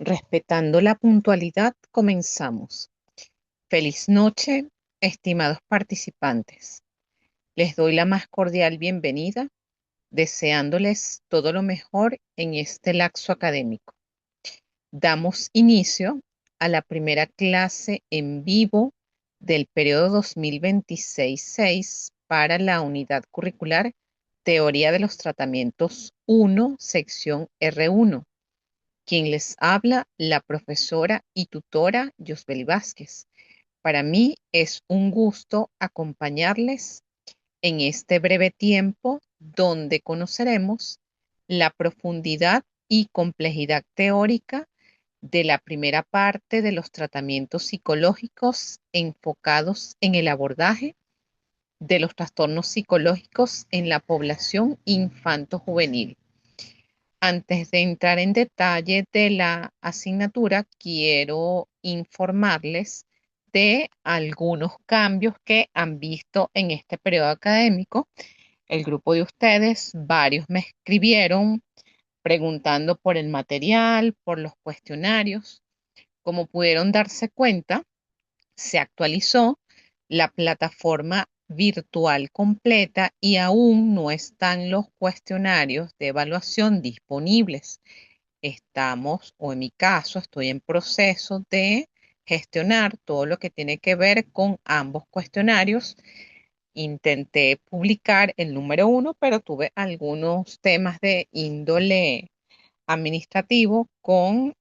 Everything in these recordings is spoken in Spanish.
Respetando la puntualidad, comenzamos. Feliz noche, estimados participantes. Les doy la más cordial bienvenida, deseándoles todo lo mejor en este lapso académico. Damos inicio a la primera clase en vivo del periodo 2026-6 para la unidad curricular Teoría de los Tratamientos 1, sección R1. Quien les habla, la profesora y tutora Yosbeli Vázquez. Para mí es un gusto acompañarles en este breve tiempo donde conoceremos la profundidad y complejidad teórica de la primera parte de los tratamientos psicológicos enfocados en el abordaje de los trastornos psicológicos en la población infanto-juvenil. Antes de entrar en detalle de la asignatura, quiero informarles de algunos cambios que han visto en este periodo académico. El grupo de ustedes, varios me escribieron preguntando por el material, por los cuestionarios. Como pudieron darse cuenta, se actualizó la plataforma virtual completa y aún no están los cuestionarios de evaluación disponibles. Estamos, o en mi caso, estoy en proceso de gestionar todo lo que tiene que ver con ambos cuestionarios. Intenté publicar el número 1, pero tuve algunos temas de índole administrativo con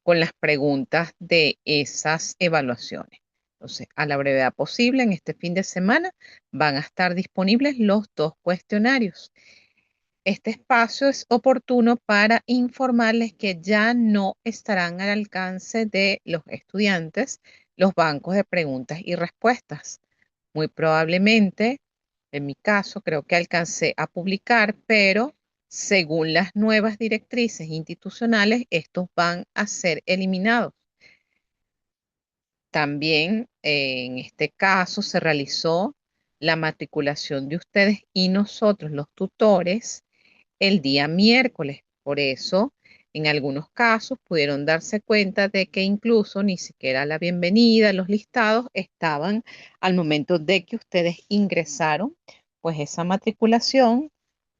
las preguntas de esas evaluaciones. Entonces, a la brevedad posible, en este fin de semana, van a estar disponibles los dos cuestionarios. Este espacio es oportuno para informarles que ya no estarán al alcance de los estudiantes los bancos de preguntas y respuestas. Muy probablemente, en mi caso, creo que alcancé a publicar, pero según las nuevas directrices institucionales, estos van a ser eliminados. También en este caso se realizó la matriculación de ustedes y nosotros, los tutores, el día miércoles. Por eso, en algunos casos pudieron darse cuenta de que incluso ni siquiera la bienvenida, los listados estaban al momento de que ustedes ingresaron, pues esa matriculación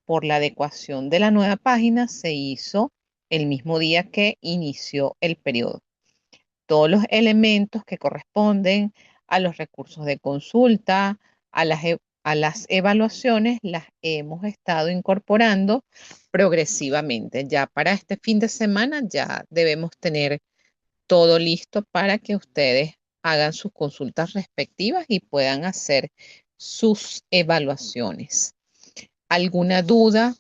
por la adecuación de la nueva página se hizo el mismo día que inició el periodo. Todos los elementos que corresponden a los recursos de consulta, a las evaluaciones, las hemos estado incorporando progresivamente. Ya para este fin de semana ya debemos tener todo listo para que ustedes hagan sus consultas respectivas y puedan hacer sus evaluaciones. ¿Alguna duda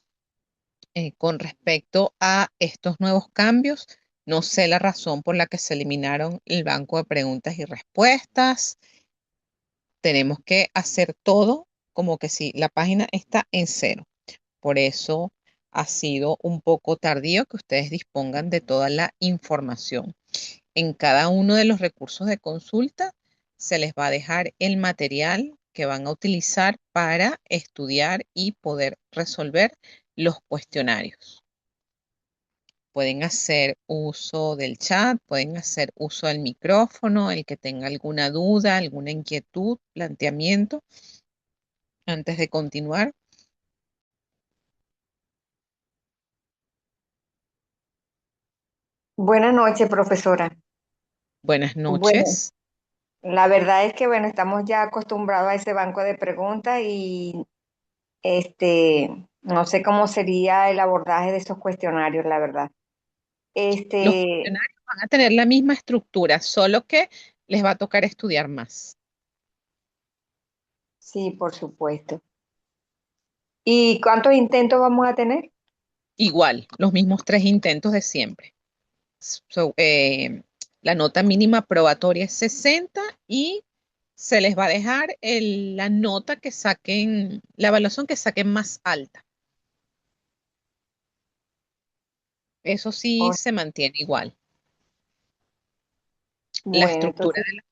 con respecto a estos nuevos cambios? No sé la razón por la que se eliminaron el banco de preguntas y respuestas. Tenemos que hacer todo como que si la página está en cero. Por eso ha sido un poco tardío que ustedes dispongan de toda la información. En cada uno de los recursos de consulta se les va a dejar el material que van a utilizar para estudiar y poder resolver los cuestionarios. Pueden hacer uso del chat, pueden hacer uso del micrófono, el que tenga alguna duda, alguna inquietud, planteamiento, antes de continuar. Buenas noches, profesora. Buenas Bueno, noches. la verdad es que bueno, estamos ya acostumbrados a ese banco de preguntas y no sé cómo sería el abordaje de esos cuestionarios, la verdad. Los Este, cuestionarios van a tener la misma estructura, solo que les va a tocar estudiar más. sí, por supuesto. ¿Y cuántos intentos vamos a tener? Igual, los mismos 3 intentos de siempre. So, la nota mínima probatoria es 60 y se les va a dejar la nota que saquen, la evaluación que saquen más alta. Eso sí Oh, se mantiene igual. La bueno, estructura entonces,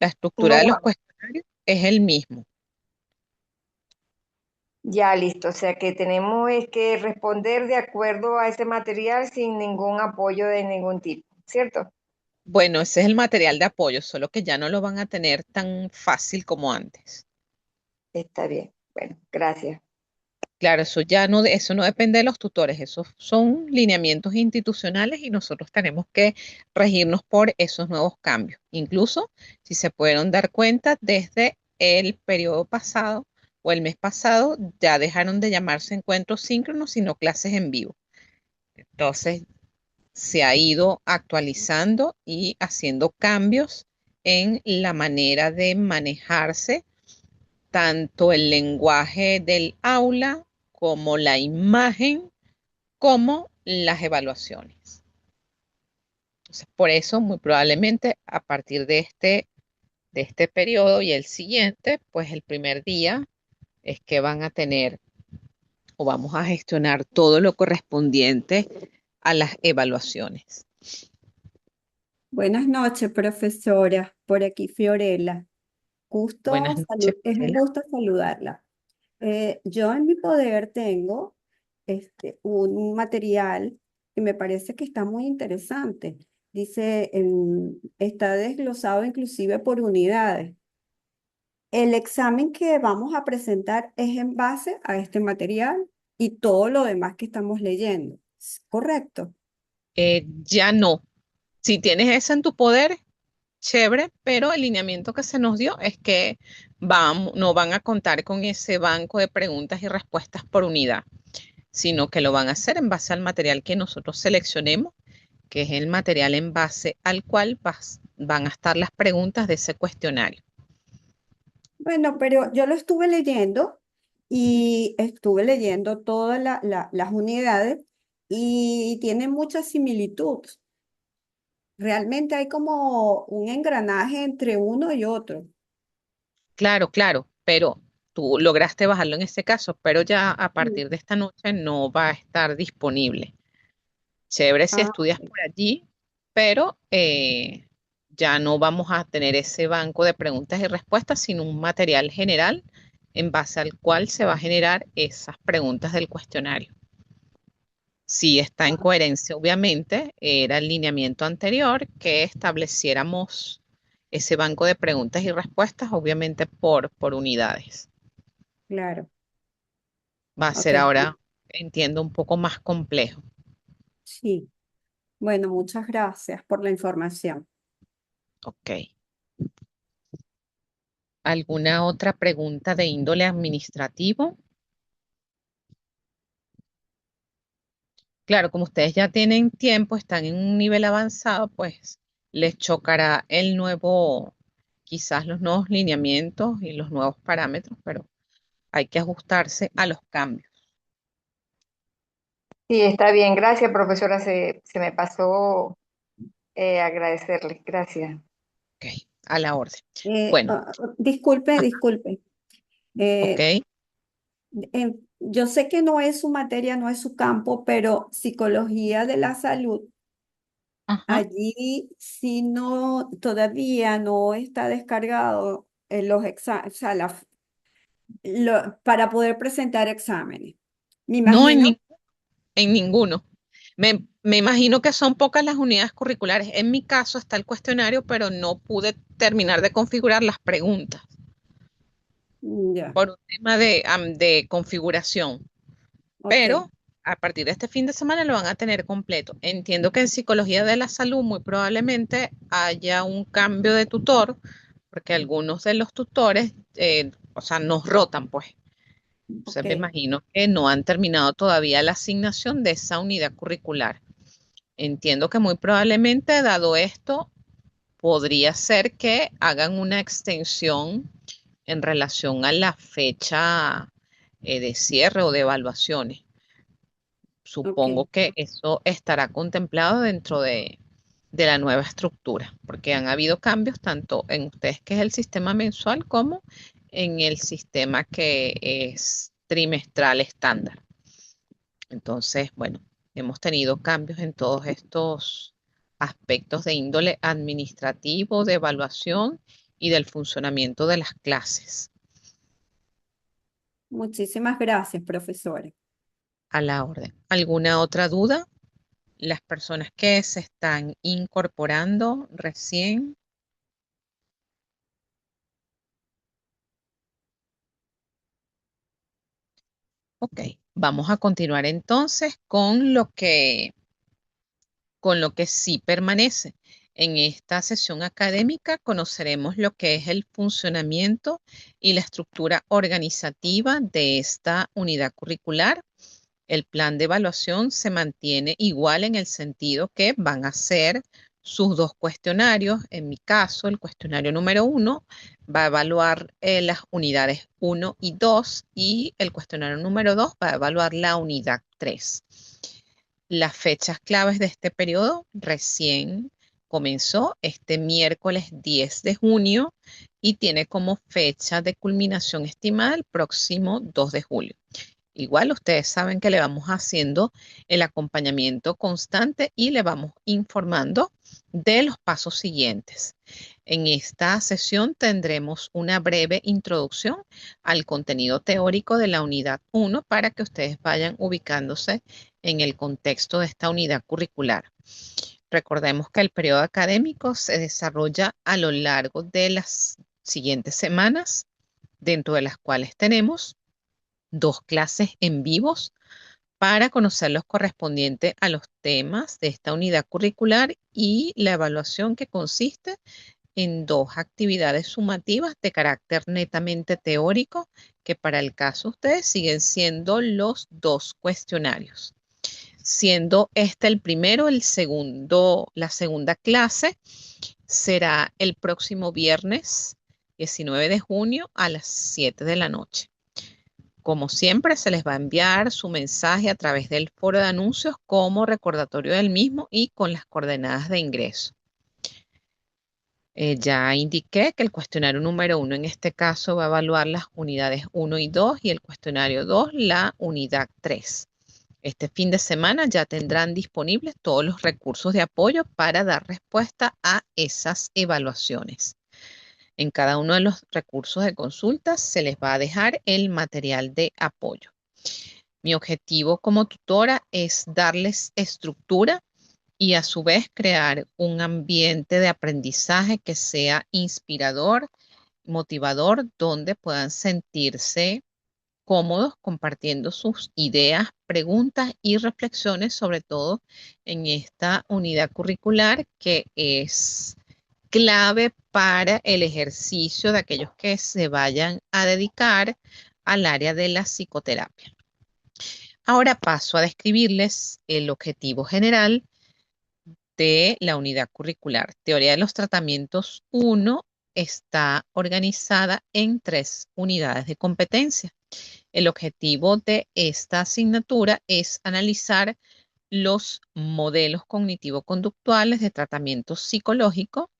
la estructura no, de los cuestionarios es el mismo. Ya listo, o sea que tenemos es que responder de acuerdo a ese material sin ningún apoyo de ningún tipo, ¿cierto? Bueno, ese es el material de apoyo, solo que ya no lo van a tener tan fácil como antes. Está bien. Bueno, gracias. Claro, eso ya no, eso no depende de los tutores, esos son lineamientos institucionales y nosotros tenemos que regirnos por esos nuevos cambios. Incluso, si se pudieron dar cuenta, desde el periodo pasado o el mes pasado ya dejaron de llamarse encuentros síncronos, sino clases en vivo. Entonces, se ha ido actualizando y haciendo cambios en la manera de manejarse tanto el lenguaje del aula como la imagen, como las evaluaciones. Entonces, por eso, muy probablemente a partir de este periodo y el siguiente, pues el primer día es que van a tener o vamos a gestionar todo lo correspondiente a las evaluaciones. Buenas noches, profesora. Por aquí, Fiorella. Buenas noches, Es un Marcela. gusto saludarla. Yo en mi poder tengo un material que me parece que está muy interesante. Dice, está desglosado inclusive por unidades. El examen que vamos a presentar es en base a este material y todo lo demás que estamos leyendo. ¿Es correcto? Ya no. Si tienes eso en tu poder, chévere, pero el lineamiento que se nos dio es que no van a contar con ese banco de preguntas y respuestas por unidad, sino que lo van a hacer en base al material que nosotros seleccionemos, que es el material en base al cual van a estar las preguntas de ese cuestionario. Bueno, pero yo lo estuve leyendo y estuve leyendo todas las unidades y tienen mucha similitud. Realmente hay como un engranaje entre uno y otro. Claro, claro, pero tú lograste bajarlo en este caso, pero ya a Mm. partir de esta noche no va a estar disponible. Chévere si Ah, estudias por allí, pero ya no vamos a tener ese banco de preguntas y respuestas, sino un material general en base al cual se va a generar esas preguntas del cuestionario. Si está en ah, coherencia, obviamente, era el lineamiento anterior que estableciéramos ese banco de preguntas y respuestas, obviamente por unidades. claro. Va a Ok, ser ahora, entiendo, un poco más complejo. sí. Bueno, muchas gracias por la información. Ok. ¿Alguna otra pregunta de índole administrativo? Claro, como ustedes ya tienen tiempo, están en un nivel avanzado, pues les chocará el nuevo, quizás los nuevos lineamientos y los nuevos parámetros, pero hay que ajustarse a los cambios. Sí, está bien. Gracias, profesora. Se me pasó agradecerle. Gracias. Ok, a la orden. Bueno, Disculpe, ah, disculpe. ok, Eh, yo sé que no es su materia, no es su campo, pero psicología de la salud, ajá. allí sí no, todavía no está descargado en los exámenes, o sea, para poder presentar exámenes. Me No en, imagino, en ninguno. Me imagino que son pocas las unidades curriculares. En mi caso está el cuestionario, pero no pude terminar de configurar las preguntas ya, por un tema de configuración. ok, Pero a partir de este fin de semana lo van a tener completo. Entiendo que en psicología de la salud muy probablemente haya un cambio de tutor, porque algunos de los tutores, o sea, nos rotan, pues. Entonces ok. me imagino que no han terminado todavía la asignación de esa unidad curricular. Entiendo que muy probablemente, dado esto, podría ser que hagan una extensión en relación a la fecha de cierre o de evaluaciones. Ok, Supongo que eso estará contemplado dentro de la nueva estructura, porque han habido cambios tanto en ustedes, que es el sistema mensual, como en el sistema que es trimestral estándar. Entonces, bueno, hemos tenido cambios en todos estos aspectos de índole administrativo, de evaluación y del funcionamiento de las clases. Muchísimas gracias, profesora. A la orden. ¿Alguna otra duda? Las personas que se están incorporando recién. Ok, vamos a continuar entonces con lo que sí permanece. En esta sesión académica conoceremos lo que es el funcionamiento y la estructura organizativa de esta unidad curricular. El plan de evaluación se mantiene igual en el sentido que van a ser sus dos cuestionarios. En mi caso, el cuestionario número 1 va a evaluar las unidades 1 y 2 y el cuestionario número 2 va a evaluar la unidad 3. Las fechas claves de este periodo recién comenzó este miércoles 10 de junio y tiene como fecha de culminación estimada el próximo 2 de julio. Igual ustedes saben que le vamos haciendo el acompañamiento constante y le vamos informando de los pasos siguientes. En esta sesión tendremos una breve introducción al contenido teórico de la unidad 1 para que ustedes vayan ubicándose en el contexto de esta unidad curricular. Recordemos que el periodo académico se desarrolla a lo largo de las siguientes semanas, dentro de las cuales tenemos 2 clases en vivos para conocer los correspondientes a los temas de esta unidad curricular y la evaluación que consiste en 2 actividades sumativas de carácter netamente teórico, que para el caso de ustedes siguen siendo los 2 cuestionarios. Siendo este el primero, la segunda clase será el próximo viernes 19 de junio a las 7 de la noche. Como siempre, se les va a enviar su mensaje a través del foro de anuncios como recordatorio del mismo y con las coordenadas de ingreso. Ya indiqué que el cuestionario número 1 en este caso va a evaluar las unidades 1 y 2 y el cuestionario 2 la unidad 3. Este fin de semana ya tendrán disponibles todos los recursos de apoyo para dar respuesta a esas evaluaciones. En cada uno de los recursos de consulta se les va a dejar el material de apoyo. Mi objetivo como tutora es darles estructura y a su vez crear un ambiente de aprendizaje que sea inspirador, motivador, donde puedan sentirse cómodos compartiendo sus ideas, preguntas y reflexiones, sobre todo en esta unidad curricular que es clave para el ejercicio de aquellos que se vayan a dedicar al área de la psicoterapia. Ahora paso a describirles el objetivo general de la unidad curricular. Teoría de los tratamientos 1 está organizada en 3 unidades de competencia. El objetivo de esta asignatura es analizar los modelos cognitivo-conductuales de tratamiento psicológico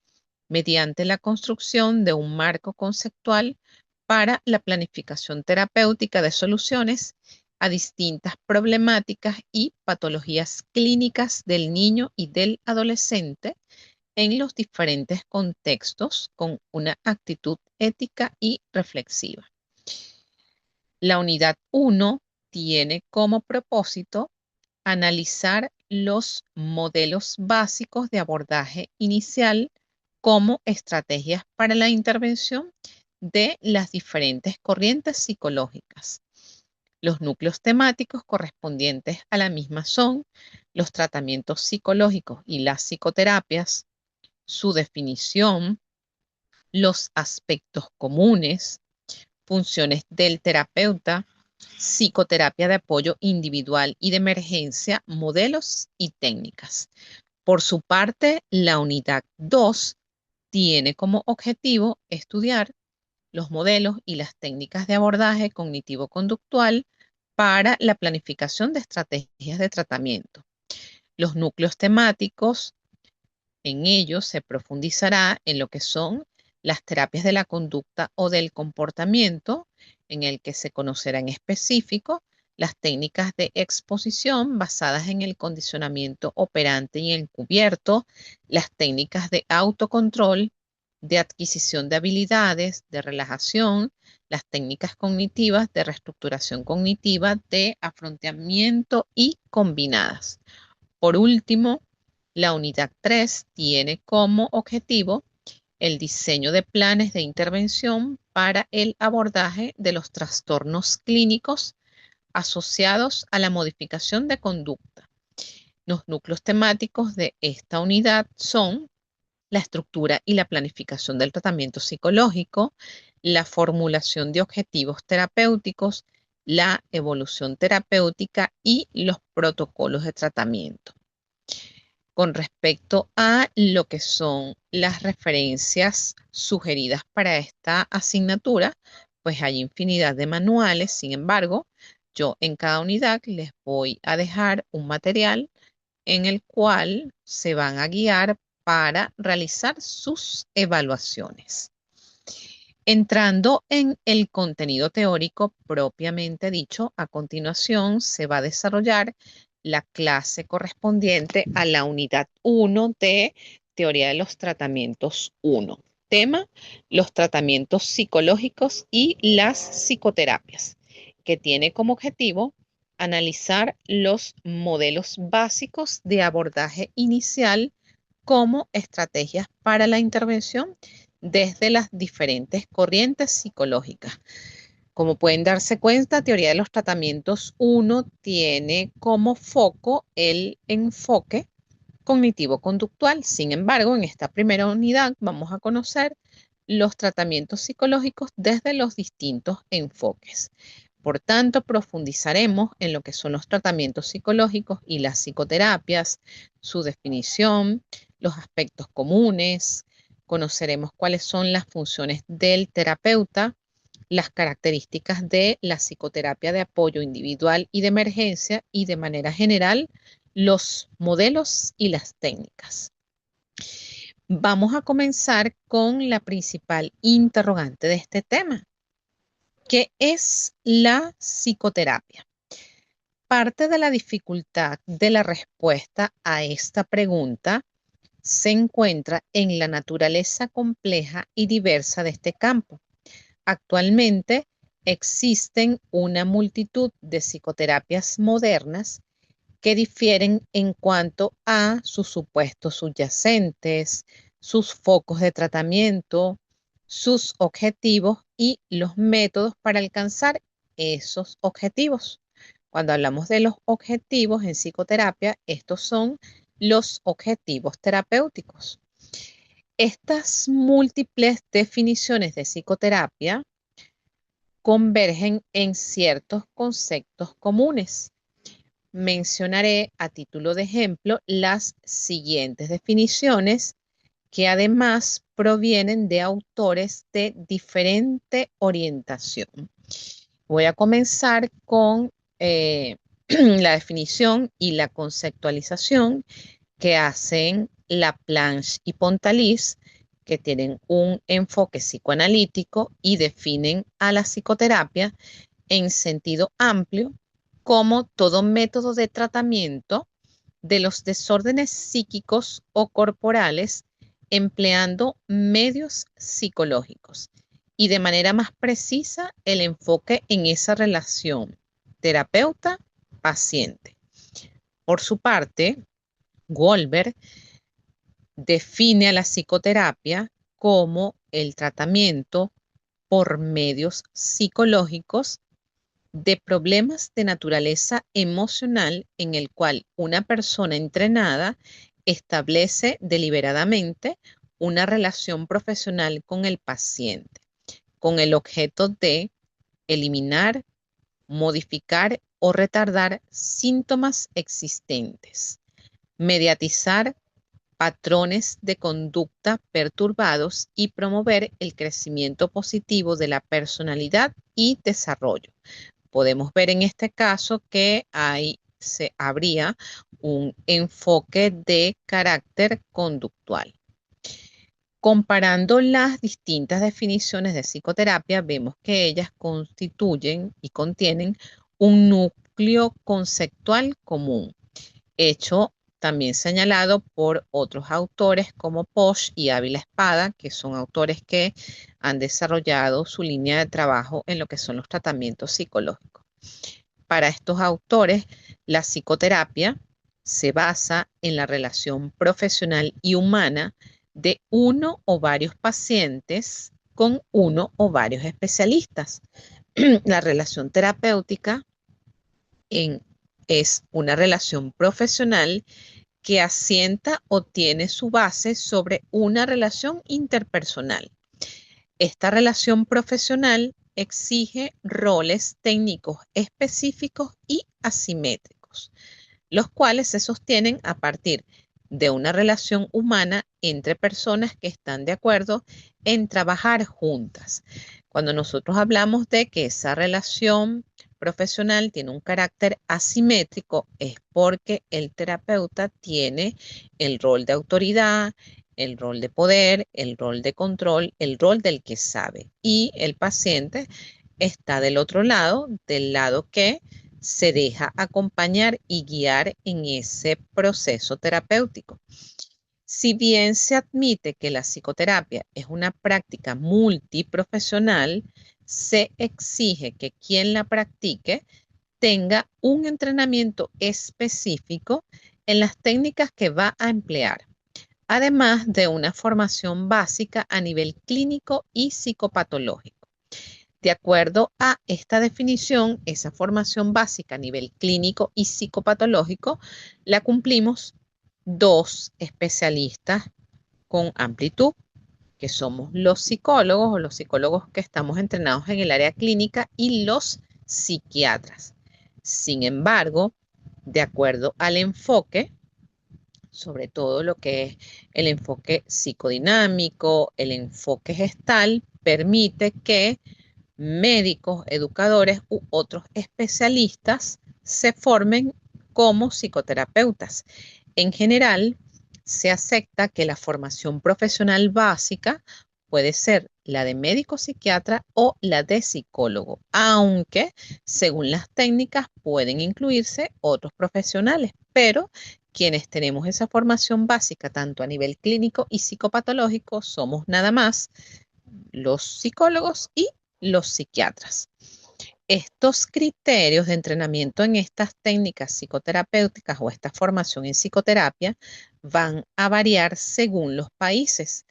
mediante la construcción de un marco conceptual para la planificación terapéutica de soluciones a distintas problemáticas y patologías clínicas del niño y del adolescente en los diferentes contextos con una actitud ética y reflexiva. La unidad 1 tiene como propósito analizar los modelos básicos de abordaje inicial como estrategias para la intervención de las diferentes corrientes psicológicas. Los núcleos temáticos correspondientes a la misma son los tratamientos psicológicos y las psicoterapias, su definición, los aspectos comunes, funciones del terapeuta, psicoterapia de apoyo individual y de emergencia, modelos y técnicas. Por su parte, la unidad 2 tiene como objetivo estudiar los modelos y las técnicas de abordaje cognitivo-conductual para la planificación de estrategias de tratamiento. Los núcleos temáticos, en ellos se profundizará en lo que son las terapias de la conducta o del comportamiento, en el que se conocerá en específico las técnicas de exposición basadas en el condicionamiento operante y encubierto, las técnicas de autocontrol, de adquisición de habilidades, de relajación, las técnicas cognitivas de reestructuración cognitiva, de afrontamiento y combinadas. Por último, la unidad 3 tiene como objetivo el diseño de planes de intervención para el abordaje de los trastornos clínicos asociados a la modificación de conducta. Los núcleos temáticos de esta unidad son la estructura y la planificación del tratamiento psicológico, la formulación de objetivos terapéuticos, la evolución terapéutica y los protocolos de tratamiento. Con respecto a lo que son las referencias sugeridas para esta asignatura, pues hay infinidad de manuales. Sin embargo, yo en cada unidad les voy a dejar un material en el cual se van a guiar para realizar sus evaluaciones. Entrando en el contenido teórico propiamente dicho, a continuación se va a desarrollar la clase correspondiente a la unidad 1 de Teoría de los Tratamientos 1. Tema, los tratamientos psicológicos y las psicoterapias, que tiene como objetivo analizar los modelos básicos de abordaje inicial como estrategias para la intervención desde las diferentes corrientes psicológicas. Como pueden darse cuenta, Teoría de los Tratamientos 1 tiene como foco el enfoque cognitivo-conductual. Sin embargo, en esta primera unidad vamos a conocer los tratamientos psicológicos desde los distintos enfoques. Por tanto, profundizaremos en lo que son los tratamientos psicológicos y las psicoterapias, su definición, los aspectos comunes, conoceremos cuáles son las funciones del terapeuta, las características de la psicoterapia de apoyo individual y de emergencia y de manera general los modelos y las técnicas. Vamos a comenzar con la principal interrogante de este tema. ¿Qué es la psicoterapia? Parte de la dificultad de la respuesta a esta pregunta se encuentra en la naturaleza compleja y diversa de este campo. Actualmente existen una multitud de psicoterapias modernas que difieren en cuanto a sus supuestos subyacentes, sus focos de tratamiento, sus objetivos y los métodos para alcanzar esos objetivos. Cuando hablamos de los objetivos en psicoterapia, estos son los objetivos terapéuticos. Estas múltiples definiciones de psicoterapia convergen en ciertos conceptos comunes. Mencionaré a título de ejemplo las siguientes definiciones que además provienen de autores de diferente orientación. Voy a comenzar con la definición y la conceptualización que hacen Laplanche y Pontalis, que tienen un enfoque psicoanalítico y definen a la psicoterapia en sentido amplio como todo método de tratamiento de los desórdenes psíquicos o corporales empleando medios psicológicos y de manera más precisa el enfoque en esa relación terapeuta-paciente. Por su parte, Goldberg define a la psicoterapia como el tratamiento por medios psicológicos de problemas de naturaleza emocional en el cual una persona entrenada establece deliberadamente una relación profesional con el paciente, con el objeto de eliminar, modificar o retardar síntomas existentes, mediatizar patrones de conducta perturbados y promover el crecimiento positivo de la personalidad y desarrollo. Podemos ver en este caso que habría un enfoque de carácter conductual. Comparando las distintas definiciones de psicoterapia, vemos que ellas constituyen y contienen un núcleo conceptual común, hecho también señalado por otros autores como Posh y Ávila Espada, que son autores que han desarrollado su línea de trabajo en lo que son los tratamientos psicológicos. Para estos autores, la psicoterapia se basa en la relación profesional y humana de uno o varios pacientes con uno o varios especialistas. La relación terapéutica es una relación profesional que asienta o tiene su base sobre una relación interpersonal. Esta relación profesional exige roles técnicos específicos y asimétricos, los cuales se sostienen a partir de una relación humana entre personas que están de acuerdo en trabajar juntas. Cuando nosotros hablamos de que esa relación profesional tiene un carácter asimétrico, es porque el terapeuta tiene el rol de autoridad, el rol de poder, el rol de control, el rol del que sabe. Y el paciente está del otro lado, del lado que se deja acompañar y guiar en ese proceso terapéutico. Si bien se admite que la psicoterapia es una práctica multiprofesional, se exige que quien la practique tenga un entrenamiento específico en las técnicas que va a emplear, además de una formación básica a nivel clínico y psicopatológico. De acuerdo a esta definición, esa formación básica a nivel clínico y psicopatológico la cumplimos dos especialistas con amplitud, que somos los psicólogos o los psicólogos que estamos entrenados en el área clínica y los psiquiatras. Sin embargo, de acuerdo al enfoque, sobre todo lo que es el enfoque psicodinámico, el enfoque gestal, permite que médicos, educadores u otros especialistas se formen como psicoterapeutas. En general, se acepta que la formación profesional básica puede ser la de médico psiquiatra o la de psicólogo, aunque según las técnicas pueden incluirse otros profesionales, pero quienes tenemos esa formación básica tanto a nivel clínico y psicopatológico somos nada más los psicólogos y los psiquiatras. Estos criterios de entrenamiento en estas técnicas psicoterapéuticas o esta formación en psicoterapia van a variar según los países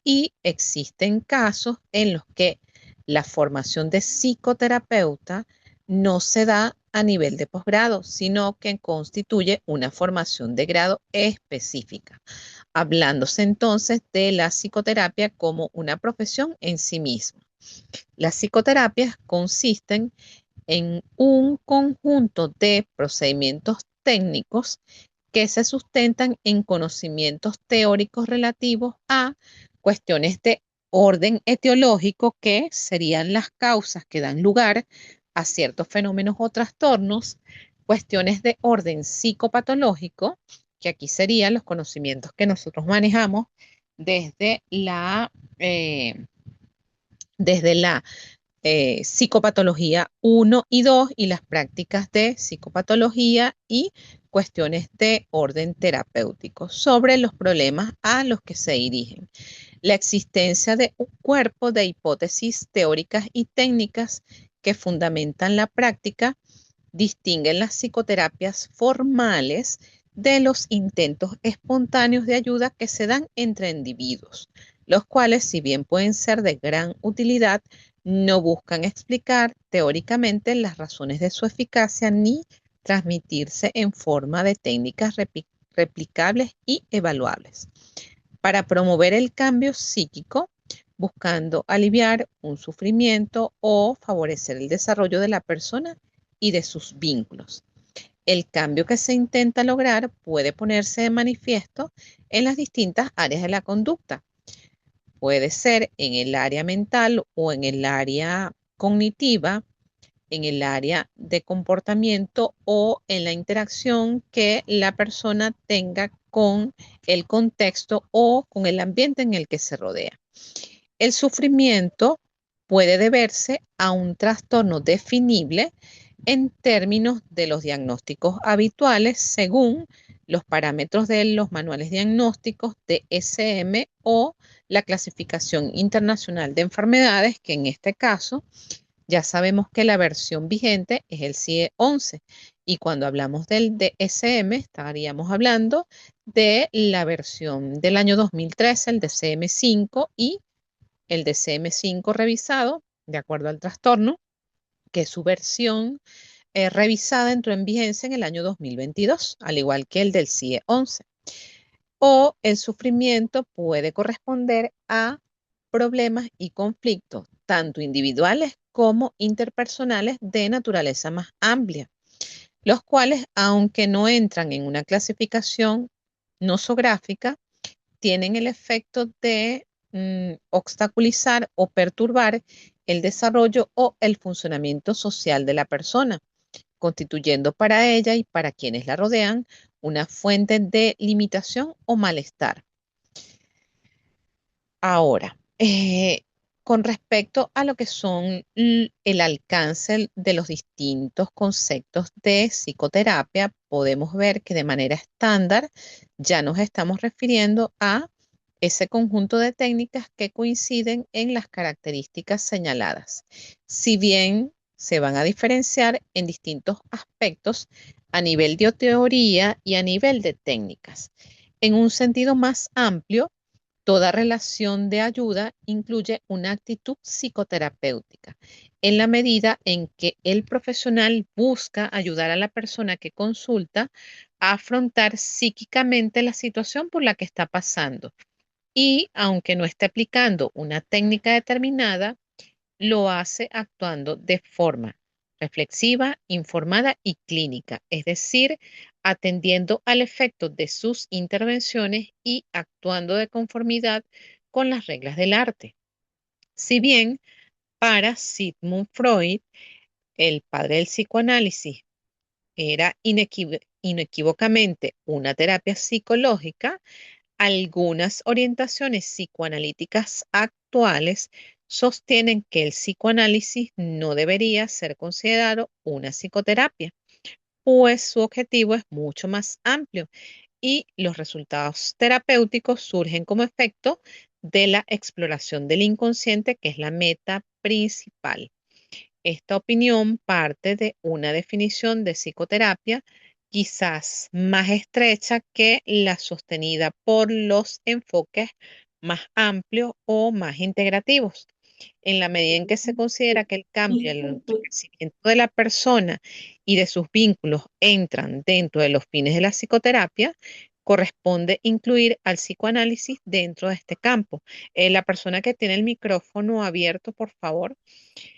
y existen casos en los que la formación de psicoterapeuta no se da a nivel de posgrado, sino que constituye una formación de grado específica, hablándose entonces de la psicoterapia como una profesión en sí misma. Las psicoterapias consisten en un conjunto de procedimientos técnicos que se sustentan en conocimientos teóricos relativos a cuestiones de orden etiológico, que serían las causas que dan lugar a ciertos fenómenos o trastornos, cuestiones de orden psicopatológico, que aquí serían los conocimientos que nosotros manejamos desde la psicopatología 1 y 2 y las prácticas de psicopatología y cuestiones de orden terapéutico sobre los problemas a los que se dirigen. La existencia de un cuerpo de hipótesis teóricas y técnicas que fundamentan la práctica distinguen las psicoterapias formales de los intentos espontáneos de ayuda que se dan entre individuos, los cuales, si bien pueden ser de gran utilidad, no buscan explicar teóricamente las razones de su eficacia ni transmitirse en forma de técnicas replicables y evaluables. Para promover el cambio psíquico, buscando aliviar un sufrimiento o favorecer el desarrollo de la persona y de sus vínculos. El cambio que se intenta lograr puede ponerse de manifiesto en las distintas áreas de la conducta. Puede ser en el área mental o en el área cognitiva, en el área de comportamiento o en la interacción que la persona tenga con el contexto o con el ambiente en el que se rodea. El sufrimiento puede deberse a un trastorno definible en términos de los diagnósticos habituales según los parámetros de los manuales diagnósticos de SM o la clasificación internacional de enfermedades, que en este caso ya sabemos que la versión vigente es el CIE-11 y cuando hablamos del DSM estaríamos hablando de la versión del año 2013, el DSM-5 y el DSM-5 revisado de acuerdo al trastorno, que es su versión revisada entró en vigencia en el año 2022, al igual que el del CIE-11. O el sufrimiento puede corresponder a problemas y conflictos, tanto individuales como interpersonales de naturaleza más amplia, los cuales, aunque no entran en una clasificación nosográfica, tienen el efecto de obstaculizar o perturbar el desarrollo o el funcionamiento social de la persona, constituyendo para ella y para quienes la rodean una fuente de limitación o malestar. Ahora, con respecto a lo que son el alcance de los distintos conceptos de psicoterapia, podemos ver que de manera estándar ya nos estamos refiriendo a ese conjunto de técnicas que coinciden en las características señaladas. Si bien se van a diferenciar en distintos aspectos a nivel de teoría y a nivel de técnicas. En un sentido más amplio, toda relación de ayuda incluye una actitud psicoterapéutica, en la medida en que el profesional busca ayudar a la persona que consulta a afrontar psíquicamente la situación por la que está pasando. Y aunque no esté aplicando una técnica determinada, lo hace actuando de forma reflexiva, informada y clínica, es decir, atendiendo al efecto de sus intervenciones y actuando de conformidad con las reglas del arte. Si bien para Sigmund Freud, el padre del psicoanálisis, era inequívocamente una terapia psicológica, algunas orientaciones psicoanalíticas actuales sostienen que el psicoanálisis no debería ser considerado una psicoterapia, pues su objetivo es mucho más amplio y los resultados terapéuticos surgen como efecto de la exploración del inconsciente, que es la meta principal. Esta opinión parte de una definición de psicoterapia quizás más estrecha que la sostenida por los enfoques más amplios o más integrativos. En la medida en que se considera que el cambio, el Disculpe, enriquecimiento de la persona y de sus vínculos entran dentro de los fines de la psicoterapia, corresponde incluir al psicoanálisis dentro de este campo. La persona que tiene el micrófono abierto, por favor.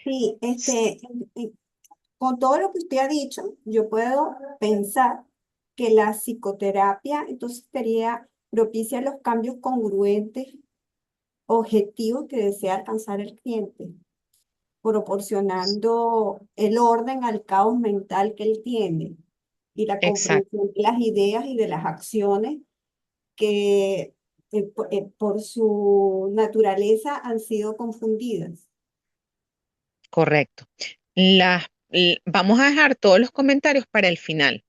sí, y con todo lo que usted ha dicho, yo puedo pensar que la psicoterapia entonces sería propicia los cambios congruentes, objetivos que desea alcanzar el cliente, proporcionando el orden al caos mental que él tiene y la Exacto, comprensión de las ideas y de las acciones que por su naturaleza han sido confundidas. correcto. Vamos a dejar todos los comentarios para el final,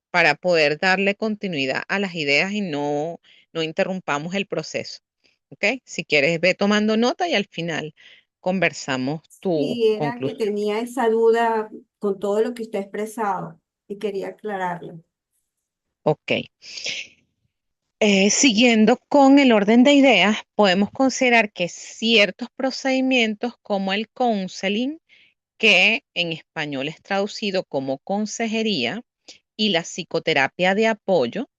para poder darle continuidad a las ideas y no interrumpamos el proceso. ¿Ok? Si quieres, ve tomando nota y al final conversamos tu Y era que conclusión. tenía esa duda con todo lo que usted ha expresado y quería aclararlo. Ok. Siguiendo con el orden de ideas, podemos considerar que ciertos procedimientos como el counseling, que en español es traducido como consejería, y la psicoterapia de apoyo,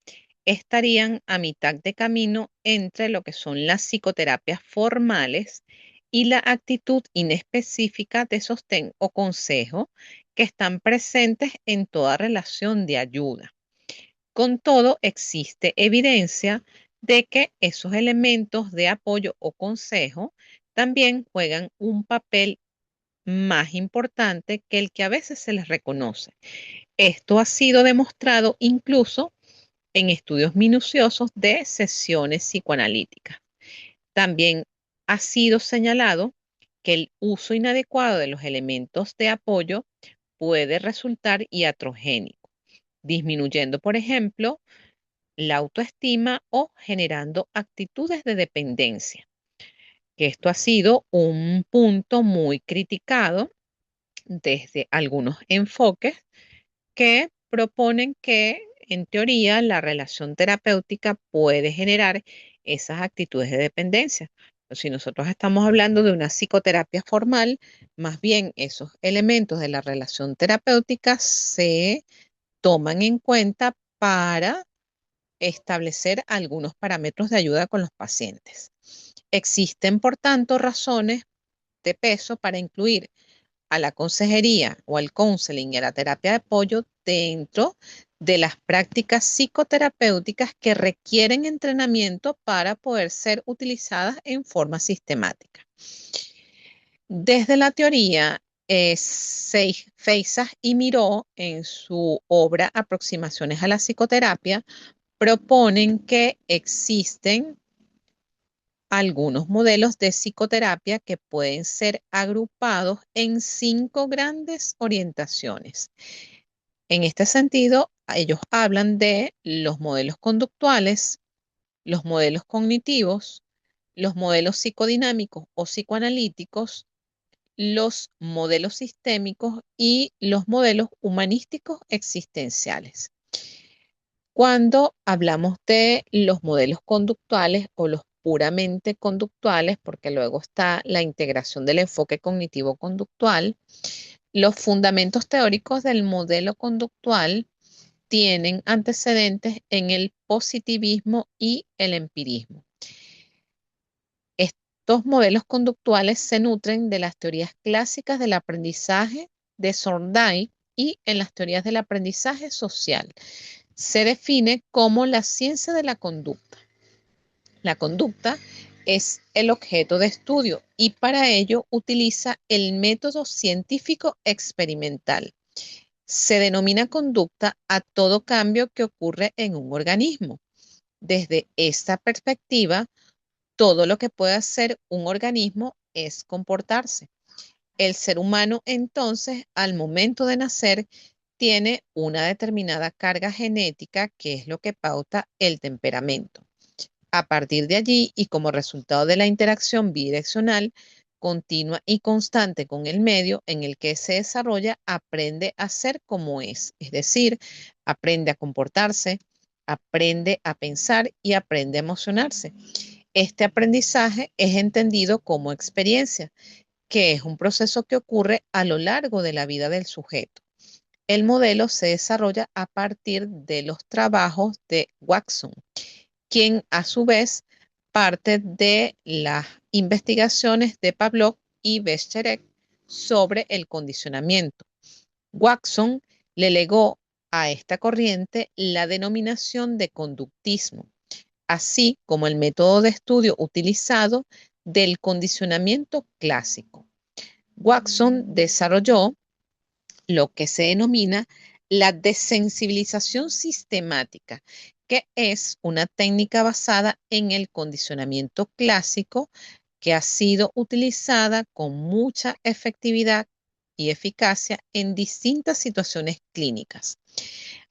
estarían a mitad de camino entre lo que son las psicoterapias formales y la actitud inespecífica de sostén o consejo que están presentes en toda relación de ayuda. Con todo, existe evidencia de que esos elementos de apoyo o consejo también juegan un papel más importante que el que a veces se les reconoce. Esto ha sido demostrado incluso en estudios minuciosos de sesiones psicoanalíticas. También ha sido señalado que el uso inadecuado de los elementos de apoyo puede resultar iatrogénico, disminuyendo, por ejemplo, la autoestima o generando actitudes de dependencia. Que esto ha sido un punto muy criticado desde algunos enfoques que proponen que, en teoría, la relación terapéutica puede generar esas actitudes de dependencia. Si nosotros estamos hablando de una psicoterapia formal, más bien esos elementos de la relación terapéutica se toman en cuenta para establecer algunos parámetros de ayuda con los pacientes. Existen, por tanto, razones de peso para incluir a la consejería o al counseling y a la terapia de apoyo dentro de las prácticas psicoterapéuticas que requieren entrenamiento para poder ser utilizadas en forma sistemática. Desde la teoría, Feisas y Miró, en su obra Aproximaciones a la psicoterapia, proponen que existen algunos modelos de psicoterapia que pueden ser agrupados en 5 grandes orientaciones. En este sentido, ellos hablan de los modelos conductuales, los modelos cognitivos, los modelos psicodinámicos o psicoanalíticos, los modelos sistémicos y los modelos humanísticos existenciales. Cuando hablamos de los modelos conductuales o los puramente conductuales, porque luego está la integración del enfoque cognitivo-conductual, los fundamentos teóricos del modelo conductual tienen antecedentes en el positivismo y el empirismo. Estos modelos conductuales se nutren de las teorías clásicas del aprendizaje de Thorndike y en las teorías del aprendizaje social. Se define como la ciencia de la conducta. La conducta es el objeto de estudio y para ello utiliza el método científico experimental. Se denomina conducta a todo cambio que ocurre en un organismo. Desde esta perspectiva, todo lo que puede hacer un organismo es comportarse. El ser humano, entonces, al momento de nacer, tiene una determinada carga genética que es lo que pauta el temperamento. A partir de allí y como resultado de la interacción bidireccional continua y constante con el medio en el que se desarrolla, aprende a ser como es decir, aprende a comportarse, aprende a pensar y aprende a emocionarse. Este aprendizaje es entendido como experiencia, que es un proceso que ocurre a lo largo de la vida del sujeto. El modelo se desarrolla a partir de los trabajos de Watson, quien a su vez parte de las investigaciones de Pavlov y Becherek sobre el condicionamiento. Watson le legó a esta corriente la denominación de conductismo, así como el método de estudio utilizado del condicionamiento clásico. Watson desarrolló lo que se denomina la desensibilización sistemática, que es una técnica basada en el condicionamiento clásico que ha sido utilizada con mucha efectividad y eficacia en distintas situaciones clínicas.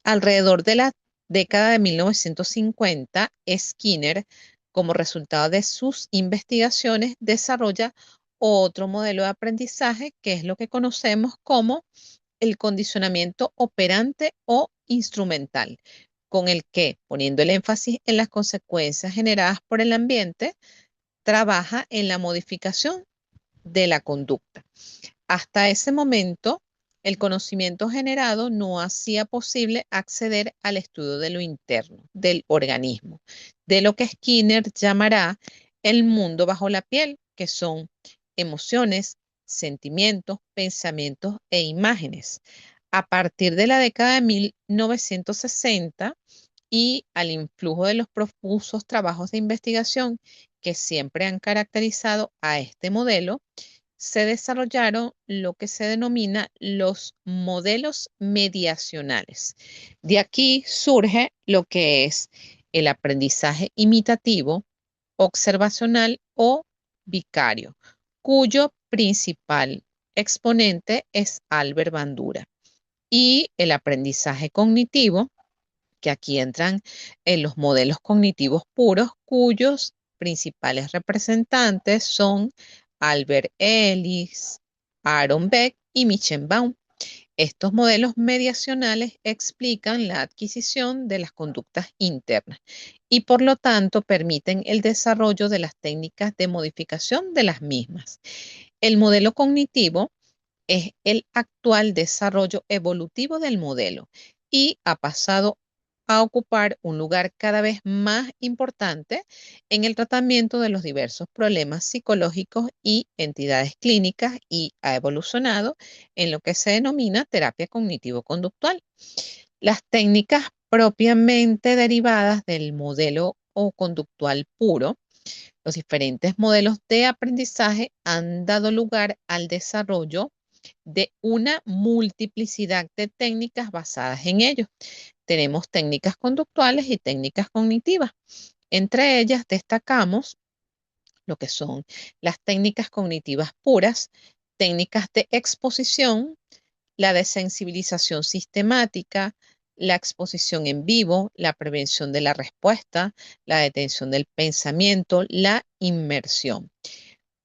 Alrededor de la década de 1950, Skinner, como resultado de sus investigaciones, desarrolla otro modelo de aprendizaje que es lo que conocemos como el condicionamiento operante o instrumental, con el que, poniendo el énfasis en las consecuencias generadas por el ambiente, trabaja en la modificación de la conducta. Hasta ese momento, el conocimiento generado no hacía posible acceder al estudio de lo interno del organismo, de lo que Skinner llamará el mundo bajo la piel, que son emociones, sentimientos, pensamientos e imágenes. A partir de la década de 1960 y al influjo de los profusos trabajos de investigación que siempre han caracterizado a este modelo, se desarrollaron lo que se denomina los modelos mediacionales. De aquí surge lo que es el aprendizaje imitativo, observacional o vicario, cuyo principal exponente es Albert Bandura. Y el aprendizaje cognitivo, que aquí entran en los modelos cognitivos puros, cuyos principales representantes son Albert Ellis, Aaron Beck y Michenbaum. Estos modelos mediacionales explican la adquisición de las conductas internas y por lo tanto permiten el desarrollo de las técnicas de modificación de las mismas. El modelo cognitivo es el actual desarrollo evolutivo del modelo y ha pasado a ocupar un lugar cada vez más importante en el tratamiento de los diversos problemas psicológicos y entidades clínicas y ha evolucionado en lo que se denomina terapia cognitivo-conductual. Las técnicas propiamente derivadas del modelo o conductual puro, los diferentes modelos de aprendizaje han dado lugar al desarrollo de una multiplicidad de técnicas basadas en ellos. Tenemos técnicas conductuales y técnicas cognitivas. Entre ellas destacamos lo que son las técnicas cognitivas puras, técnicas de exposición, la desensibilización sistemática, la exposición en vivo, la prevención de la respuesta, la detención del pensamiento, la inmersión.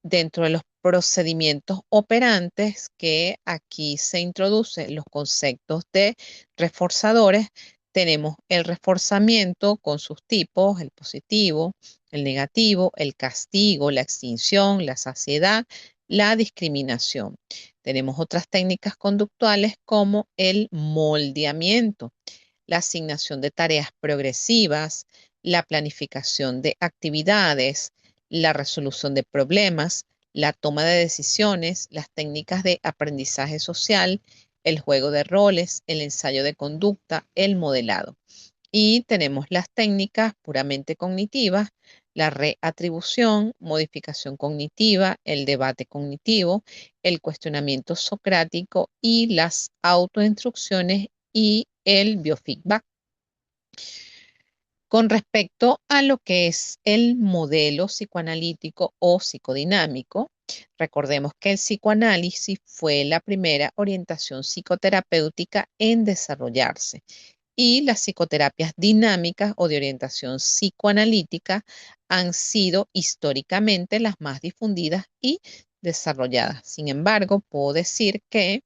Dentro de los procedimientos operantes que aquí se introducen los conceptos de reforzadores, tenemos el reforzamiento con sus tipos, el positivo, el negativo, el castigo, la extinción, la saciedad, la discriminación. Tenemos otras técnicas conductuales como el moldeamiento, la asignación de tareas progresivas, la planificación de actividades, la resolución de problemas, la toma de decisiones, las técnicas de aprendizaje social, el juego de roles, el ensayo de conducta, el modelado. Y tenemos las técnicas puramente cognitivas, la reatribución, modificación cognitiva, el debate cognitivo, el cuestionamiento socrático y las autoinstrucciones y el biofeedback. Con respecto a lo que es el modelo psicoanalítico o psicodinámico, recordemos que el psicoanálisis fue la primera orientación psicoterapéutica en desarrollarse y las psicoterapias dinámicas o de orientación psicoanalítica han sido históricamente las más difundidas y desarrolladas. Sin embargo, puedo decir que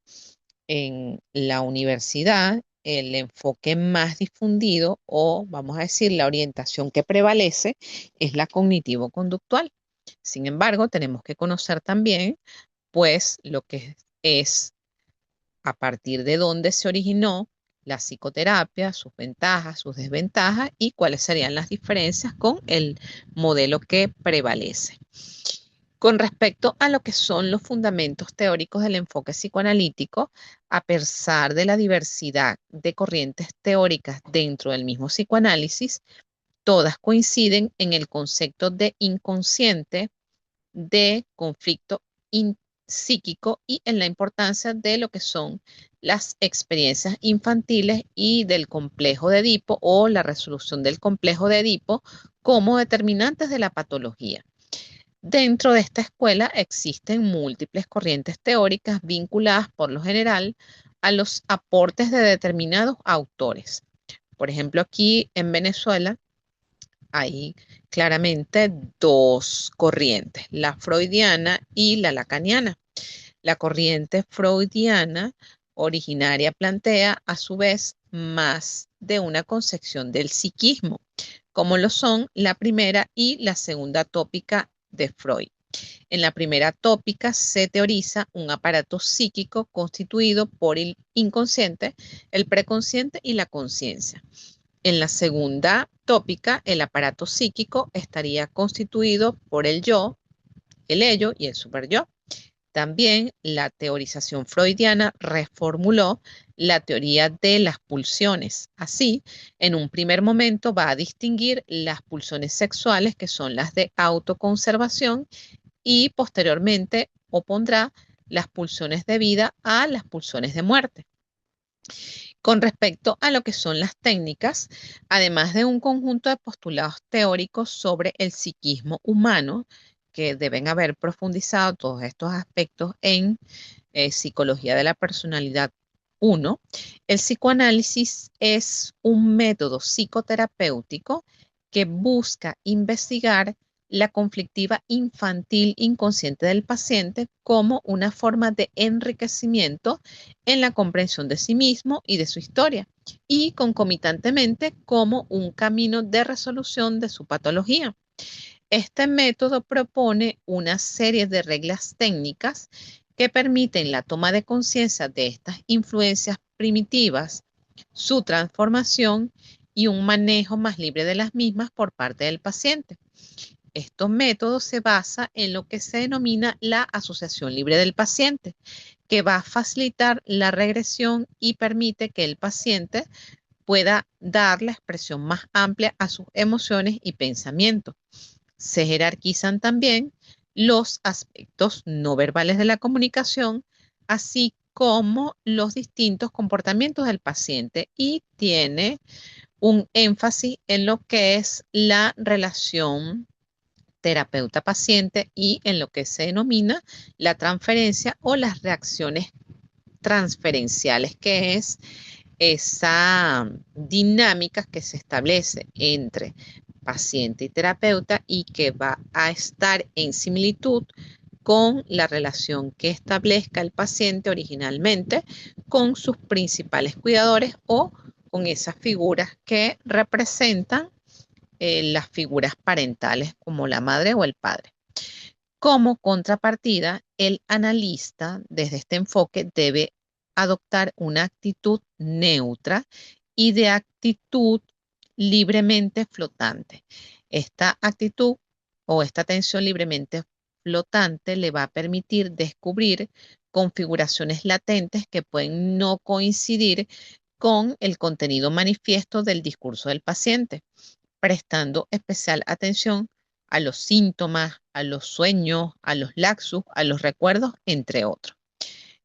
en la universidad el enfoque más difundido o vamos a decir la orientación que prevalece es la cognitivo-conductual. Sin embargo, tenemos que conocer también pues lo que es a partir de dónde se originó la psicoterapia, sus ventajas, sus desventajas y cuáles serían las diferencias con el modelo que prevalece. Con respecto a lo que son los fundamentos teóricos del enfoque psicoanalítico, a pesar de la diversidad de corrientes teóricas dentro del mismo psicoanálisis, todas coinciden en el concepto de inconsciente, de conflicto psíquico y en la importancia de lo que son las experiencias infantiles y del complejo de Edipo o la resolución del complejo de Edipo como determinantes de la patología. Dentro de esta escuela existen múltiples corrientes teóricas vinculadas por lo general a los aportes de determinados autores. Por ejemplo, aquí en Venezuela hay claramente dos corrientes, la freudiana y la lacaniana. La corriente freudiana originaria plantea a su vez más de una concepción del psiquismo, como lo son la primera y la segunda tópica de Freud. En la primera tópica se teoriza un aparato psíquico constituido por el inconsciente, el preconsciente y la conciencia. En la segunda tópica, el aparato psíquico estaría constituido por el yo, el ello y el superyo. También la teorización freudiana reformuló la teoría de las pulsiones. Así, en un primer momento va a distinguir las pulsiones sexuales, que son las de autoconservación, y posteriormente opondrá las pulsiones de vida a las pulsiones de muerte. Con respecto a lo que son las técnicas, además de un conjunto de postulados teóricos sobre el psiquismo humano, que deben haber profundizado todos estos aspectos en psicología de la personalidad 1. El psicoanálisis es un método psicoterapéutico que busca investigar la conflictiva infantil inconsciente del paciente como una forma de enriquecimiento en la comprensión de sí mismo y de su historia, y concomitantemente como un camino de resolución de su patología. Este método propone una serie de reglas técnicas que permiten la toma de conciencia de estas influencias primitivas, su transformación y un manejo más libre de las mismas por parte del paciente. Estos métodos se basan en lo que se denomina la asociación libre del paciente, que va a facilitar la regresión y permite que el paciente pueda dar la expresión más amplia a sus emociones y pensamientos. Se jerarquizan también los aspectos no verbales de la comunicación, así como los distintos comportamientos del paciente, y tiene un énfasis en lo que es la relación terapeuta-paciente y en lo que se denomina la transferencia o las reacciones transferenciales, que es esa dinámica que se establece entre paciente y terapeuta y que va a estar en similitud con la relación que establezca el paciente originalmente con sus principales cuidadores o con esas figuras que representan las figuras parentales como la madre o el padre. Como contrapartida, el analista desde este enfoque debe adoptar una actitud neutra y de actitud libremente flotante. Esta actitud o esta atención libremente flotante le va a permitir descubrir configuraciones latentes que pueden no coincidir con el contenido manifiesto del discurso del paciente, prestando especial atención a los síntomas, a los sueños, a los laxus, a los recuerdos, entre otros.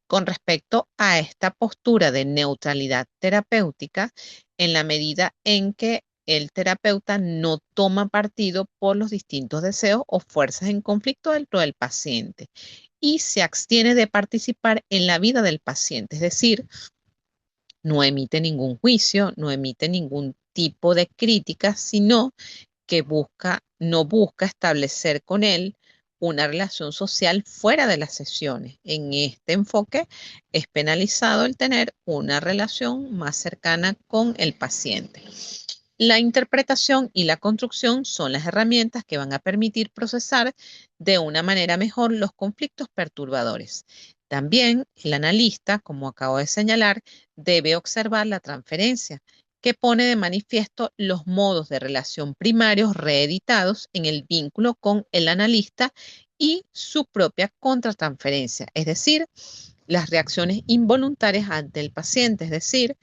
Con respecto a esta postura de neutralidad terapéutica, en la medida en que el terapeuta no toma partido por los distintos deseos o fuerzas en conflicto dentro del paciente y se abstiene de participar en la vida del paciente, es decir, no emite ningún juicio, no emite ningún tipo de crítica, sino que no busca establecer con él una relación social fuera de las sesiones. En este enfoque es penalizado el tener una relación más cercana con el paciente. La interpretación y la construcción son las herramientas que van a permitir procesar de una manera mejor los conflictos perturbadores. También el analista, como acabo de señalar, debe observar la transferencia, que pone de manifiesto los modos de relación primarios reeditados en el vínculo con el analista y su propia contratransferencia, es decir, las reacciones involuntarias ante el paciente, es decir,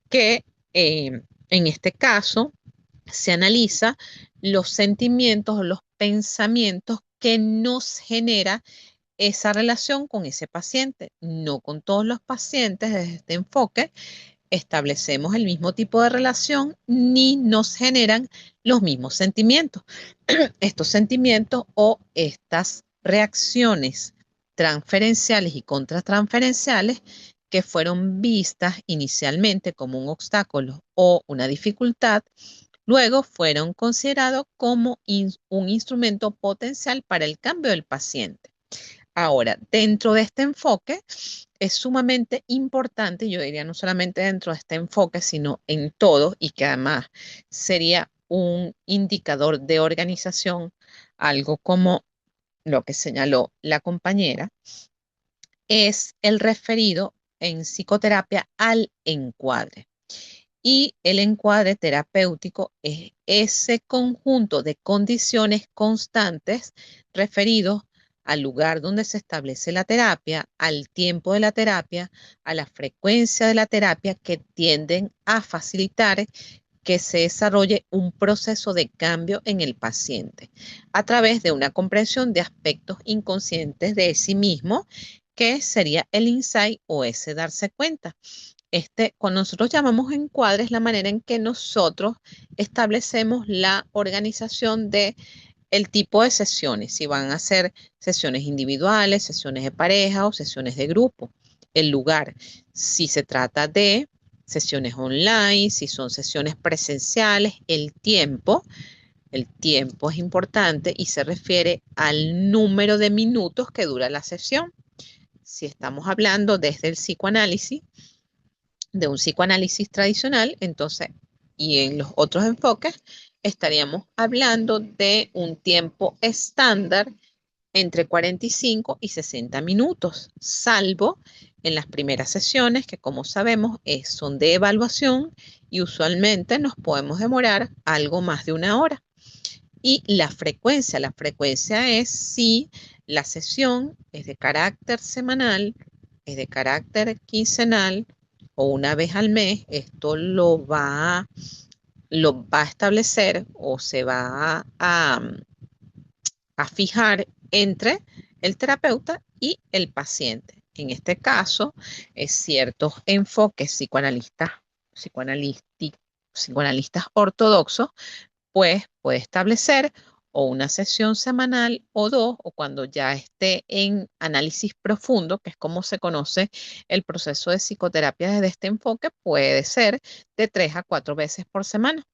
que en este caso se analiza los sentimientos o los pensamientos que nos genera esa relación con ese paciente. No con todos los pacientes desde este enfoque establecemos el mismo tipo de relación ni nos generan los mismos sentimientos. Estos sentimientos o estas reacciones transferenciales y contratransferenciales que fueron vistas inicialmente como un obstáculo o una dificultad, luego fueron considerados como un instrumento potencial para el cambio del paciente. Ahora, dentro de este enfoque es sumamente importante, yo diría no solamente dentro de este enfoque, sino en todo, y que además sería un indicador de organización, algo como lo que señaló la compañera, es el referido en psicoterapia al encuadre. Y el encuadre terapéutico es ese conjunto de condiciones constantes referidos al lugar donde se establece la terapia, al tiempo de la terapia, a la frecuencia de la terapia, que tienden a facilitar que se desarrolle un proceso de cambio en el paciente a través de una comprensión de aspectos inconscientes de sí mismo, que sería el insight o ese darse cuenta. Cuando nosotros llamamos encuadre, es la manera en que nosotros establecemos la organización de el tipo de sesiones, si van a ser sesiones individuales, sesiones de pareja o sesiones de grupo. el lugar, si se trata de sesiones online, si son sesiones presenciales, el tiempo. El tiempo es importante y se refiere al número de minutos que dura la sesión. Si estamos hablando desde el psicoanálisis, de un psicoanálisis tradicional, entonces, y en los otros enfoques, estaríamos hablando de un tiempo estándar entre 45 y 60 minutos, salvo en las primeras sesiones, que como sabemos son de evaluación y usualmente nos podemos demorar algo más de una hora. Y la frecuencia es si la sesión es de carácter semanal, es de carácter quincenal o una vez al mes. Esto lo va a establecer o se va a fijar entre el terapeuta y el paciente. En este caso, ciertos enfoques psicoanalistas ortodoxos, pues puede establecer o una sesión semanal o dos, o cuando ya esté en análisis profundo, que es como se conoce el proceso de psicoterapia desde este enfoque, puede ser de 3 a 4 veces por semana.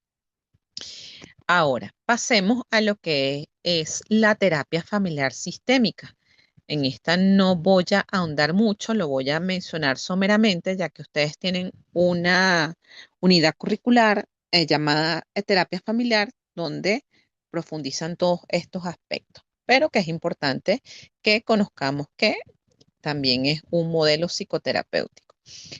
Ahora, pasemos a lo que es la terapia familiar sistémica. En esta no voy a ahondar mucho, lo voy a mencionar someramente, ya que ustedes tienen una unidad curricular llamada terapia familiar, donde profundizan todos estos aspectos, pero que es importante que conozcamos que también es un modelo psicoterapéutico.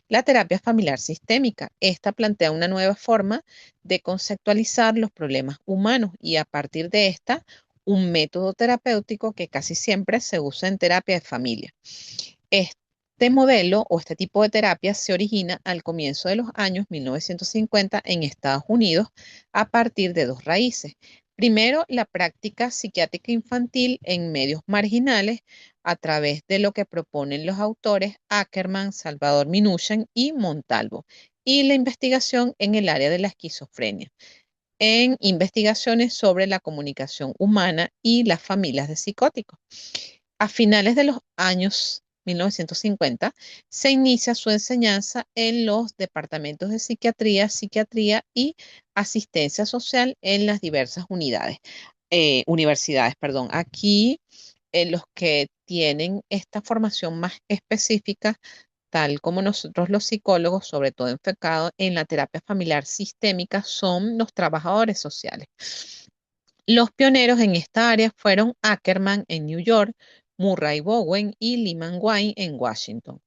La terapia familiar sistémica, esta plantea una nueva forma de conceptualizar los problemas humanos y a partir de esta, un método terapéutico que casi siempre se usa en terapia de familia. Este modelo o este tipo de terapia se origina al comienzo de los años 1950 en Estados Unidos a partir de dos raíces. Primero, la práctica psiquiátrica infantil en medios marginales a través de lo que proponen los autores Ackerman, Salvador Minuchin y Montalvo, y la investigación en el área de la esquizofrenia, en investigaciones sobre la comunicación humana y las familias de psicóticos. A finales de los años 1950, se inicia su enseñanza en los departamentos de psiquiatría y asistencia social en las diversas universidades. Aquí, los que tienen esta formación más específica, tal como nosotros los psicólogos, sobre todo enfocados en la terapia familiar sistémica, son los trabajadores sociales. Los pioneros en esta área fueron Ackerman en New York, Murray Bowen y Lyman Wine en Washington,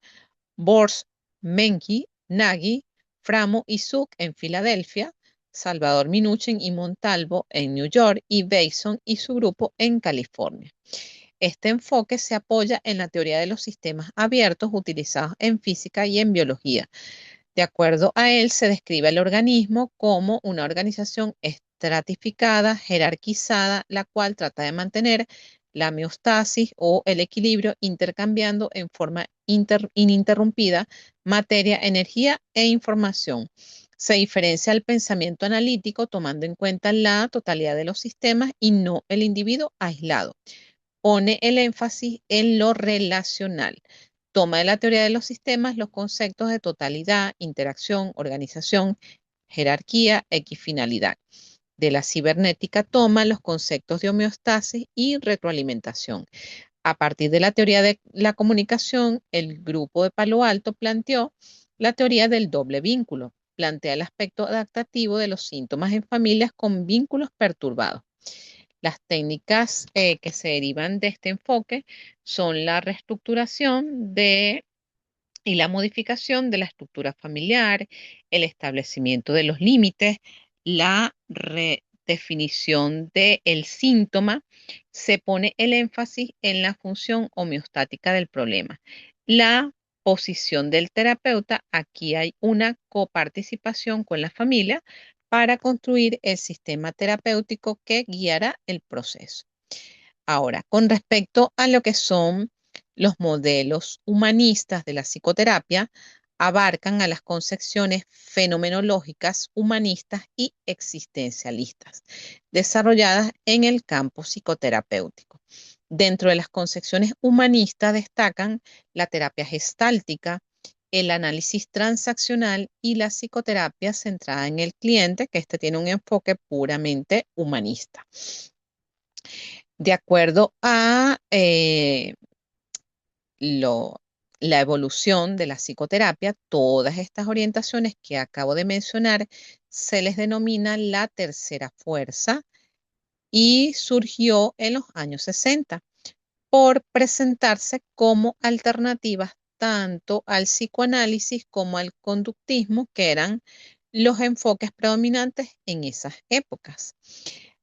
Bors, Menke, Nagy, Framo y Zuck en Filadelfia, Salvador Minuchin y Montalvo en New York y Bason y su grupo en California. Este enfoque se apoya en la teoría de los sistemas abiertos utilizados en física y en biología. De acuerdo a él, se describe el organismo como una organización estratificada, jerarquizada, la cual trata de mantener la homeostasis o el equilibrio intercambiando en forma ininterrumpida materia, energía e información. Se diferencia al pensamiento analítico tomando en cuenta la totalidad de los sistemas y no el individuo aislado. Pone el énfasis en lo relacional. Toma de la teoría de los sistemas los conceptos de totalidad, interacción, organización, jerarquía, equifinalidad. De la cibernética toma los conceptos de homeostasis y retroalimentación. A partir de la teoría de la comunicación, el grupo de Palo Alto planteó la teoría del doble vínculo. Plantea el aspecto adaptativo de los síntomas en familias con vínculos perturbados. Las técnicas que se derivan de este enfoque son la reestructuración y la modificación de la estructura familiar, el establecimiento de los límites, la redefinición del síntoma. Se pone el énfasis en la función homeostática del problema. La posición del terapeuta, aquí hay una coparticipación con la familia para construir el sistema terapéutico que guiará el proceso. Ahora, con respecto a lo que son los modelos humanistas de la psicoterapia, abarcan a las concepciones fenomenológicas humanistas y existencialistas, desarrolladas en el campo psicoterapéutico. Dentro de las concepciones humanistas destacan la terapia gestáltica, el análisis transaccional y la psicoterapia centrada en el cliente, que este tiene un enfoque puramente humanista. De acuerdo a la evolución de la psicoterapia, todas estas orientaciones que acabo de mencionar se les denomina la tercera fuerza y surgió en los años 60 por presentarse como alternativas tanto al psicoanálisis como al conductismo, que eran los enfoques predominantes en esas épocas.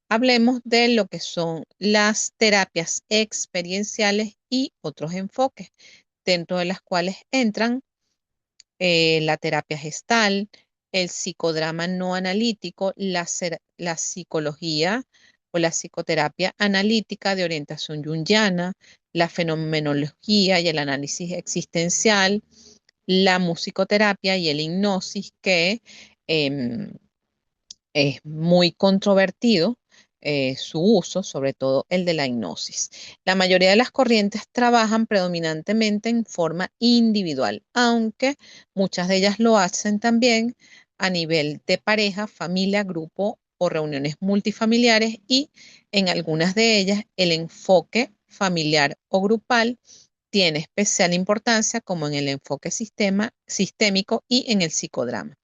Hablemos de lo que son las terapias experienciales y otros enfoques, dentro de las cuales entran la terapia gestal, el psicodrama no analítico, la psicología o la psicoterapia analítica de orientación junguiana, la fenomenología y el análisis existencial, la musicoterapia y el hipnosis, que em, es muy controvertido su uso, sobre todo el de la hipnosis. La mayoría de las corrientes trabajan predominantemente en forma individual, aunque muchas de ellas lo hacen también a nivel de pareja, familia, grupo o reuniones multifamiliares, y en algunas de ellas el enfoque familiar o grupal tiene especial importancia, como en el enfoque sistémico y en el psicodrama.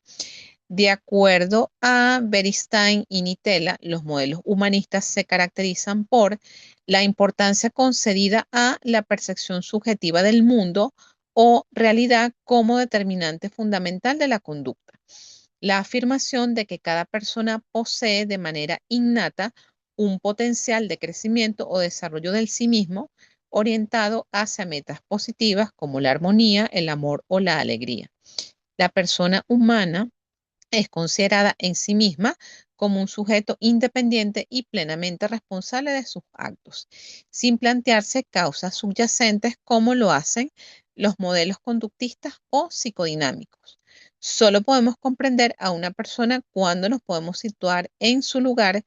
De acuerdo a Beristain y Nitela, los modelos humanistas se caracterizan por la importancia concedida a la percepción subjetiva del mundo o realidad como determinante fundamental de la conducta. La afirmación de que cada persona posee de manera innata un potencial de crecimiento o desarrollo del sí mismo orientado hacia metas positivas como la armonía, el amor o la alegría. La persona humana es considerada en sí misma como un sujeto independiente y plenamente responsable de sus actos, sin plantearse causas subyacentes como lo hacen los modelos conductistas o psicodinámicos. Solo podemos comprender a una persona cuando nos podemos situar en su lugar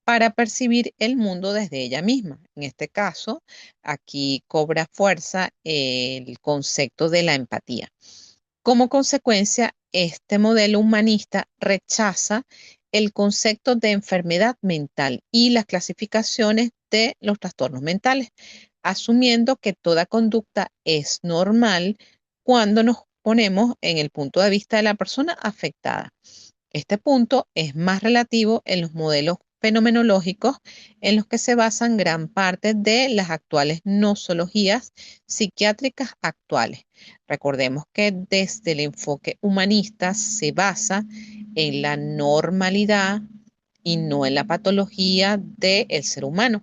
para percibir el mundo desde ella misma. En este caso, aquí cobra fuerza el concepto de la empatía. Como consecuencia, este modelo humanista rechaza el concepto de enfermedad mental y las clasificaciones de los trastornos mentales, asumiendo que toda conducta es normal cuando nos ponemos en el punto de vista de la persona afectada. Este punto es más relativo en los modelos fenomenológicos en los que se basan gran parte de las actuales nosologías psiquiátricas actuales. Recordemos que desde el enfoque humanista se basa en la normalidad y no en la patología del ser humano.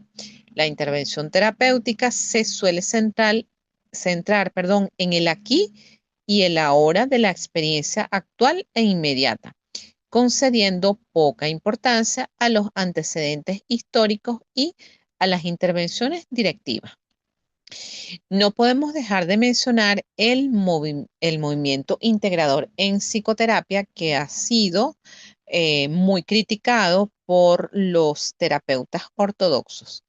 La intervención terapéutica se suele centrar, en el aquí y el ahora de la experiencia actual e inmediata, concediendo poca importancia a los antecedentes históricos y a las intervenciones directivas. No podemos dejar de mencionar el movimiento integrador en psicoterapia, que ha sido muy criticado por los terapeutas ortodoxos.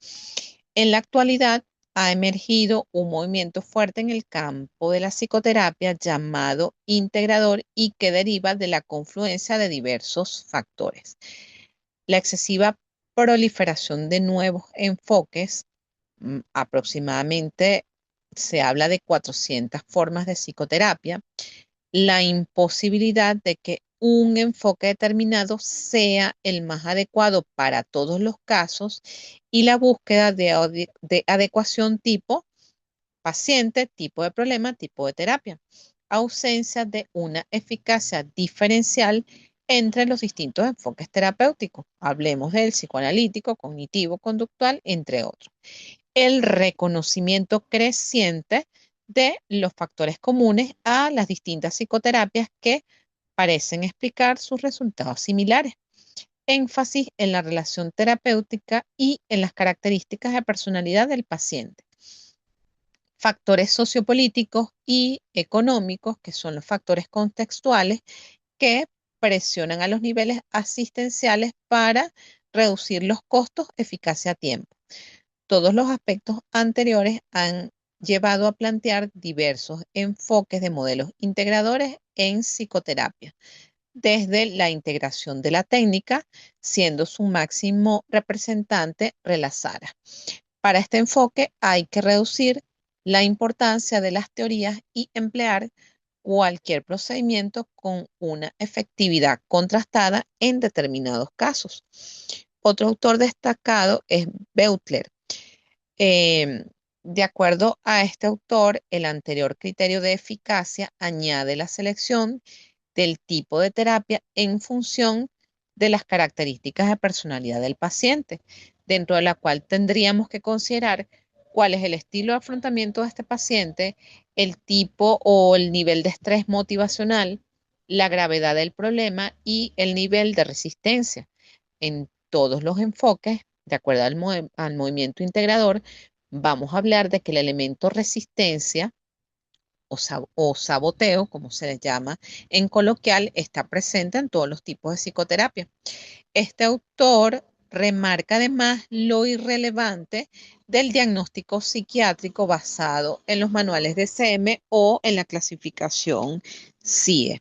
En la actualidad ha emergido un movimiento fuerte en el campo de la psicoterapia llamado integrador, y que deriva de la confluencia de diversos factores. La excesiva proliferación de nuevos enfoques, aproximadamente se habla de 400 formas de psicoterapia, la imposibilidad de que un enfoque determinado sea el más adecuado para todos los casos, y la búsqueda de adecuación tipo paciente, tipo de problema, tipo de terapia. Ausencia de una eficacia diferencial entre los distintos enfoques terapéuticos. Hablemos del psicoanalítico, cognitivo, conductual, entre otros. El reconocimiento creciente de los factores comunes a las distintas psicoterapias que parecen explicar sus resultados similares. Énfasis en la relación terapéutica y en las características de personalidad del paciente. Factores sociopolíticos y económicos, que son los factores contextuales que presionan a los niveles asistenciales para reducir los costos, eficacia a tiempo. Todos los aspectos anteriores han llevado a plantear diversos enfoques de modelos integradores en psicoterapia, desde la integración de la técnica, siendo su máximo representante Relazara. Para este enfoque hay que reducir la importancia de las teorías y emplear cualquier procedimiento con una efectividad contrastada en determinados casos. Otro autor destacado es Beutler. Eh, de acuerdo a este autor, el anterior criterio de eficacia añade la selección del tipo de terapia en función de las características de personalidad del paciente, dentro de la cual tendríamos que considerar cuál es el estilo de afrontamiento de este paciente, el tipo o el nivel de estrés motivacional, la gravedad del problema y el nivel de resistencia. En todos los enfoques, de acuerdo al movimiento integrador, vamos a hablar de que el elemento resistencia o saboteo, como se les llama en coloquial, está presente en todos los tipos de psicoterapia. Este autor remarca además lo irrelevante del diagnóstico psiquiátrico basado en los manuales de SM o en la clasificación CIE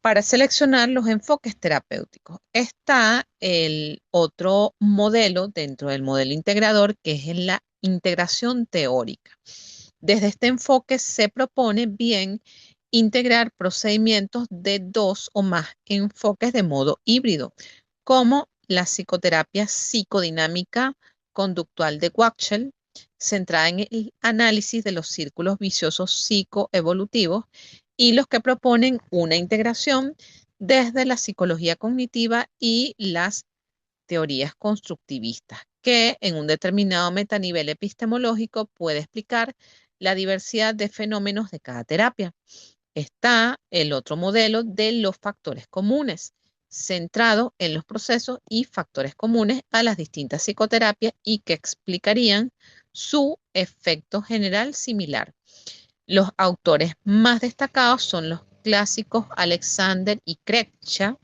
para seleccionar los enfoques terapéuticos. Está el otro modelo dentro del modelo integrador, que es en la integración teórica. Desde este enfoque se propone bien integrar procedimientos de dos o más enfoques de modo híbrido, como la psicoterapia psicodinámica conductual de Wachtel, centrada en el análisis de los círculos viciosos psicoevolutivos, y los que proponen una integración desde la psicología cognitiva y las teorías constructivistas, que en un determinado metanivel epistemológico puede explicar la diversidad de fenómenos de cada terapia. Está el otro modelo de los factores comunes, centrado en los procesos y factores comunes a las distintas psicoterapias y que explicarían su efecto general similar. Los autores más destacados son los clásicos Alexander y Kretschmer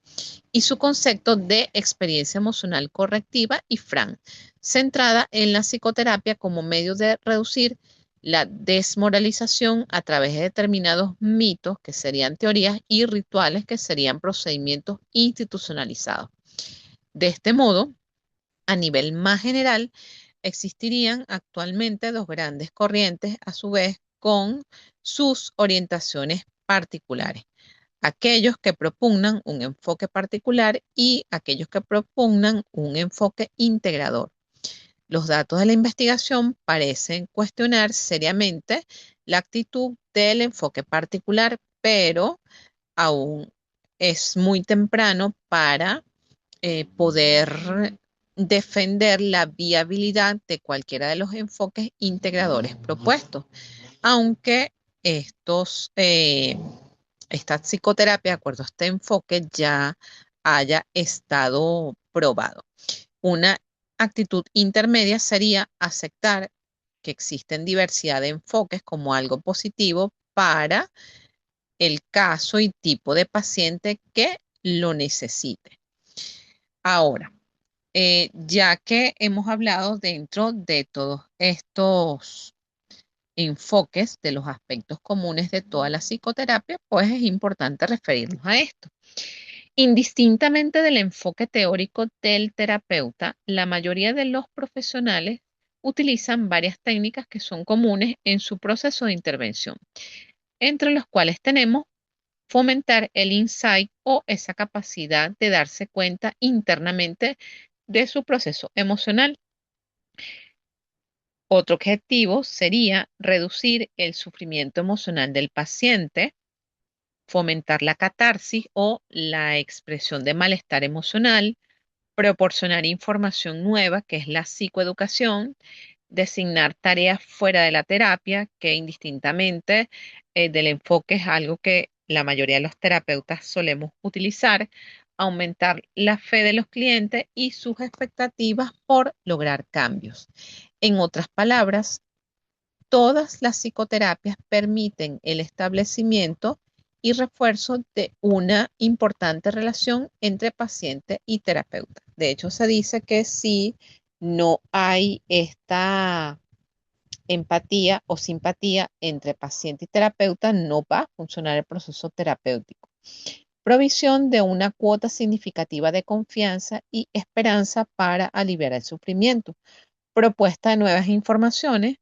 y su concepto de experiencia emocional correctiva y Frank, centrada en la psicoterapia como medio de reducir la desmoralización a través de determinados mitos, que serían teorías, y rituales, que serían procedimientos institucionalizados. De este modo, a nivel más general, existirían actualmente dos grandes corrientes, a su vez, con sus orientaciones particulares. Aquellos que propugnan un enfoque particular y aquellos que propugnan un enfoque integrador. Los datos de la investigación parecen cuestionar seriamente la actitud del enfoque particular, pero aún es muy temprano para poder defender la viabilidad de cualquiera de los enfoques integradores propuestos, aunque esta psicoterapia, de acuerdo a este enfoque, ya haya estado probado. Una actitud intermedia sería aceptar que existen diversidad de enfoques como algo positivo para el caso y tipo de paciente que lo necesite. Ahora, ya que hemos hablado dentro de todos estos enfoques de los aspectos comunes de toda la psicoterapia, pues es importante referirnos a esto. Indistintamente del enfoque teórico del terapeuta, la mayoría de los profesionales utilizan varias técnicas que son comunes en su proceso de intervención, entre los cuales tenemos fomentar el insight o esa capacidad de darse cuenta internamente de su proceso emocional. Otro objetivo sería reducir el sufrimiento emocional del paciente, fomentar la catarsis o la expresión de malestar emocional, proporcionar información nueva, que es la psicoeducación, designar tareas fuera de la terapia, que indistintamente del enfoque es algo que la mayoría de los terapeutas solemos utilizar, aumentar la fe de los clientes y sus expectativas por lograr cambios. En otras palabras, todas las psicoterapias permiten el establecimiento y refuerzo de una importante relación entre paciente y terapeuta. De hecho, se dice que si no hay esta empatía o simpatía entre paciente y terapeuta, no va a funcionar el proceso terapéutico. Provisión de una cuota significativa de confianza y esperanza para aliviar el sufrimiento. Propuesta de nuevas informaciones.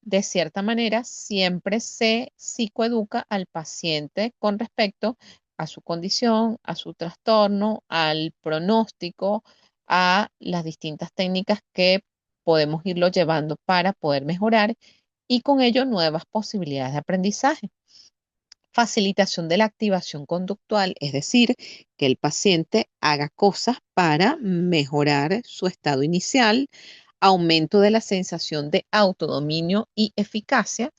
De cierta manera, siempre se psicoeduca al paciente con respecto a su condición, a su trastorno, al pronóstico, a las distintas técnicas que podemos irlo llevando para poder mejorar y con ello nuevas posibilidades de aprendizaje. Facilitación de la activación conductual, es decir, que el paciente haga cosas para mejorar su estado inicial, aumento de la sensación de autodominio y eficacia,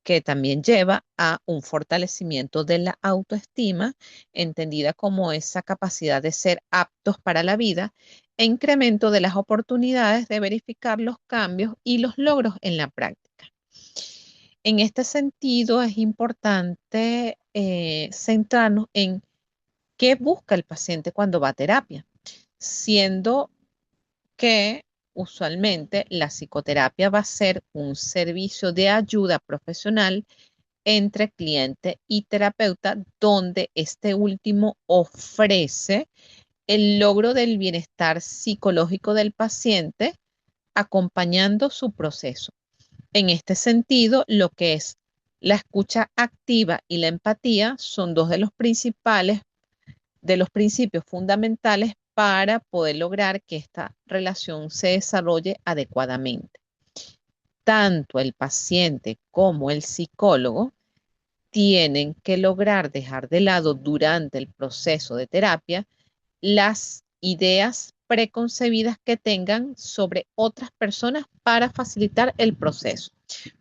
que también lleva a un fortalecimiento de la autoestima, entendida como esa capacidad de ser aptos para la vida, e incremento de las oportunidades de verificar los cambios y los logros en la práctica. En este sentido, es importante centrarnos en qué busca el paciente cuando va a terapia, siendo que usualmente la psicoterapia va a ser un servicio de ayuda profesional entre cliente y terapeuta, donde este último ofrece el logro del bienestar psicológico del paciente, acompañando su proceso. En este sentido, lo que es la escucha activa y la empatía son dos de los principios fundamentales para poder lograr que esta relación se desarrolle adecuadamente. Tanto el paciente como el psicólogo tienen que lograr dejar de lado durante el proceso de terapia las ideas preconcebidas que tengan sobre otras personas para facilitar el proceso.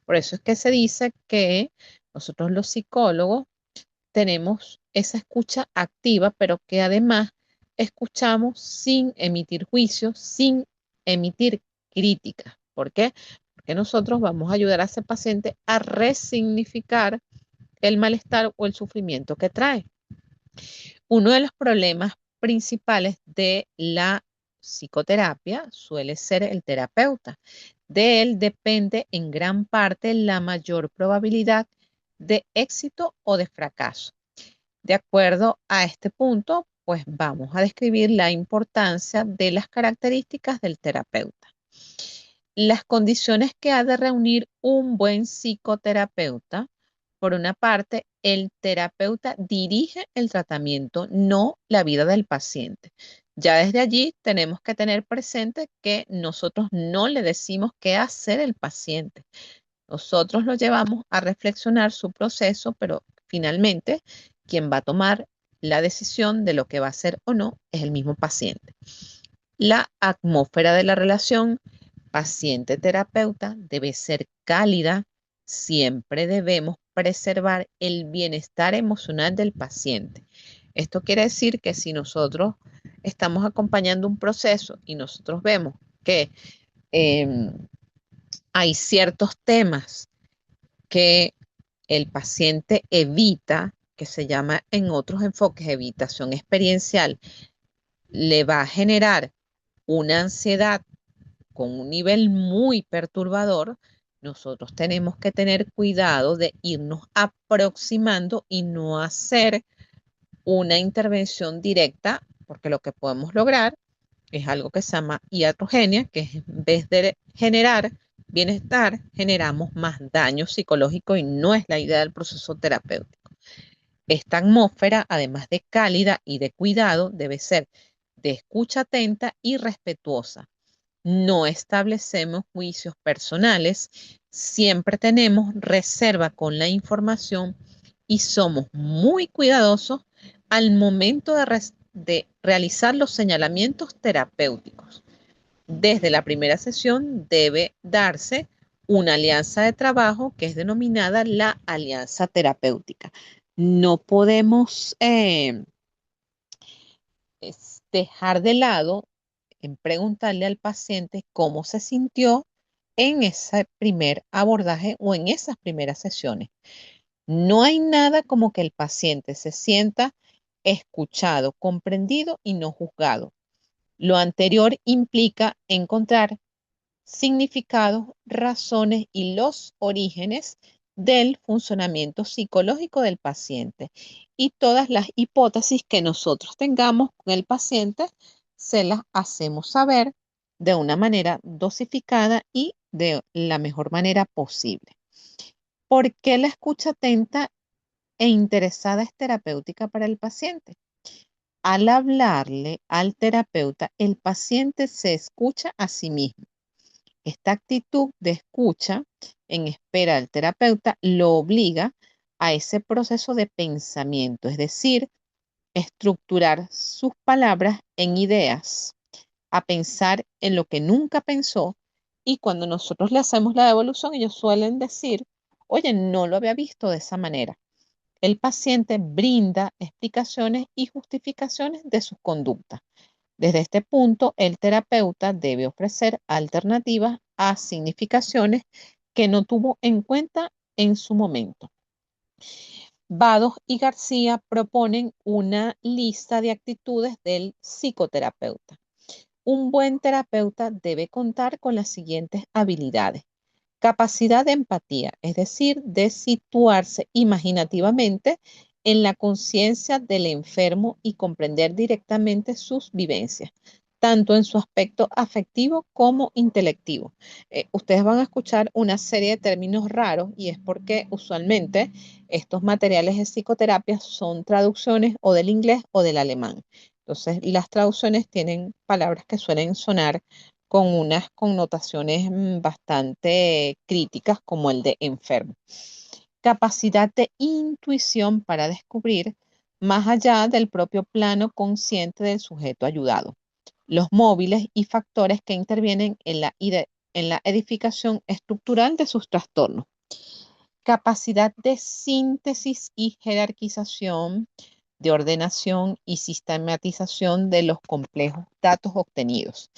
Por eso es que se dice que nosotros los psicólogos tenemos esa escucha activa, pero que además escuchamos sin emitir juicios, sin emitir críticas. ¿Por qué? Porque nosotros vamos a ayudar a ese paciente a resignificar el malestar o el sufrimiento que trae. Uno de los problemas principales de la psicoterapia suele ser el terapeuta. De él depende en gran parte la mayor probabilidad de éxito o de fracaso. De acuerdo a este punto, pues vamos a describir la importancia de las características del terapeuta. Las condiciones que ha de reunir un buen psicoterapeuta. Por una parte, el terapeuta dirige el tratamiento, no la vida del paciente. Ya desde allí tenemos que tener presente que nosotros no le decimos qué hacer el paciente. Nosotros lo llevamos a reflexionar su proceso, pero finalmente quien va a tomar la decisión de lo que va a hacer o no es el mismo paciente. La atmósfera de la relación paciente-terapeuta debe ser cálida. Siempre debemos preservar el bienestar emocional del paciente. Esto quiere decir que si nosotros estamos acompañando un proceso y nosotros vemos que hay ciertos temas que el paciente evita, que se llama en otros enfoques evitación experiencial, le va a generar una ansiedad con un nivel muy perturbador, nosotros tenemos que tener cuidado de irnos aproximando y no hacer una intervención directa, porque lo que podemos lograr es algo que se llama iatrogenia, que es, en vez de generar bienestar, generamos más daño psicológico y no es la idea del proceso terapéutico. Esta atmósfera, además de cálida y de cuidado, debe ser de escucha atenta y respetuosa. No establecemos juicios personales, siempre tenemos reserva con la información y somos muy cuidadosos al momento de realizar los señalamientos terapéuticos. Desde la primera sesión debe darse una alianza de trabajo que es denominada la alianza terapéutica. No podemos dejar de lado en preguntarle al paciente cómo se sintió en ese primer abordaje o en esas primeras sesiones. No hay nada como que el paciente se sienta escuchado, comprendido y no juzgado. Lo anterior implica encontrar significados, razones y los orígenes del funcionamiento psicológico del paciente. Y todas las hipótesis que nosotros tengamos con el paciente se las hacemos saber de una manera dosificada y de la mejor manera posible. ¿Por qué la escucha atenta e interesada es terapéutica para el paciente? Al hablarle al terapeuta, el paciente se escucha a sí mismo. Esta actitud de escucha en espera del terapeuta lo obliga a ese proceso de pensamiento, es decir, estructurar sus palabras en ideas, a pensar en lo que nunca pensó, y cuando nosotros le hacemos la devolución, ellos suelen decir, oye, no lo había visto de esa manera. El paciente brinda explicaciones y justificaciones de sus conductas. Desde este punto, el terapeuta debe ofrecer alternativas a significaciones que no tuvo en cuenta en su momento. Vados y García proponen una lista de actitudes del psicoterapeuta. Un buen terapeuta debe contar con las siguientes habilidades. Capacidad de empatía, es decir, de situarse imaginativamente en la conciencia del enfermo y comprender directamente sus vivencias, tanto en su aspecto afectivo como intelectivo. Ustedes van a escuchar una serie de términos raros y es porque usualmente estos materiales de psicoterapia son traducciones o del inglés o del alemán. Entonces, las traducciones tienen palabras que suelen sonar con unas connotaciones bastante críticas como el de enfermo. Capacidad de intuición para descubrir más allá del propio plano consciente del sujeto ayudado. Los móviles y factores que intervienen en la edificación estructural de sus trastornos. Capacidad de síntesis y jerarquización, de ordenación y sistematización de los complejos datos obtenidos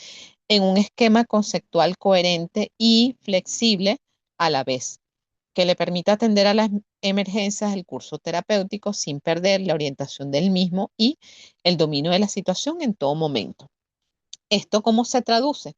en un esquema conceptual coherente y flexible a la vez, que le permita atender a las emergencias del curso terapéutico sin perder la orientación del mismo y el dominio de la situación en todo momento. ¿Esto cómo se traduce?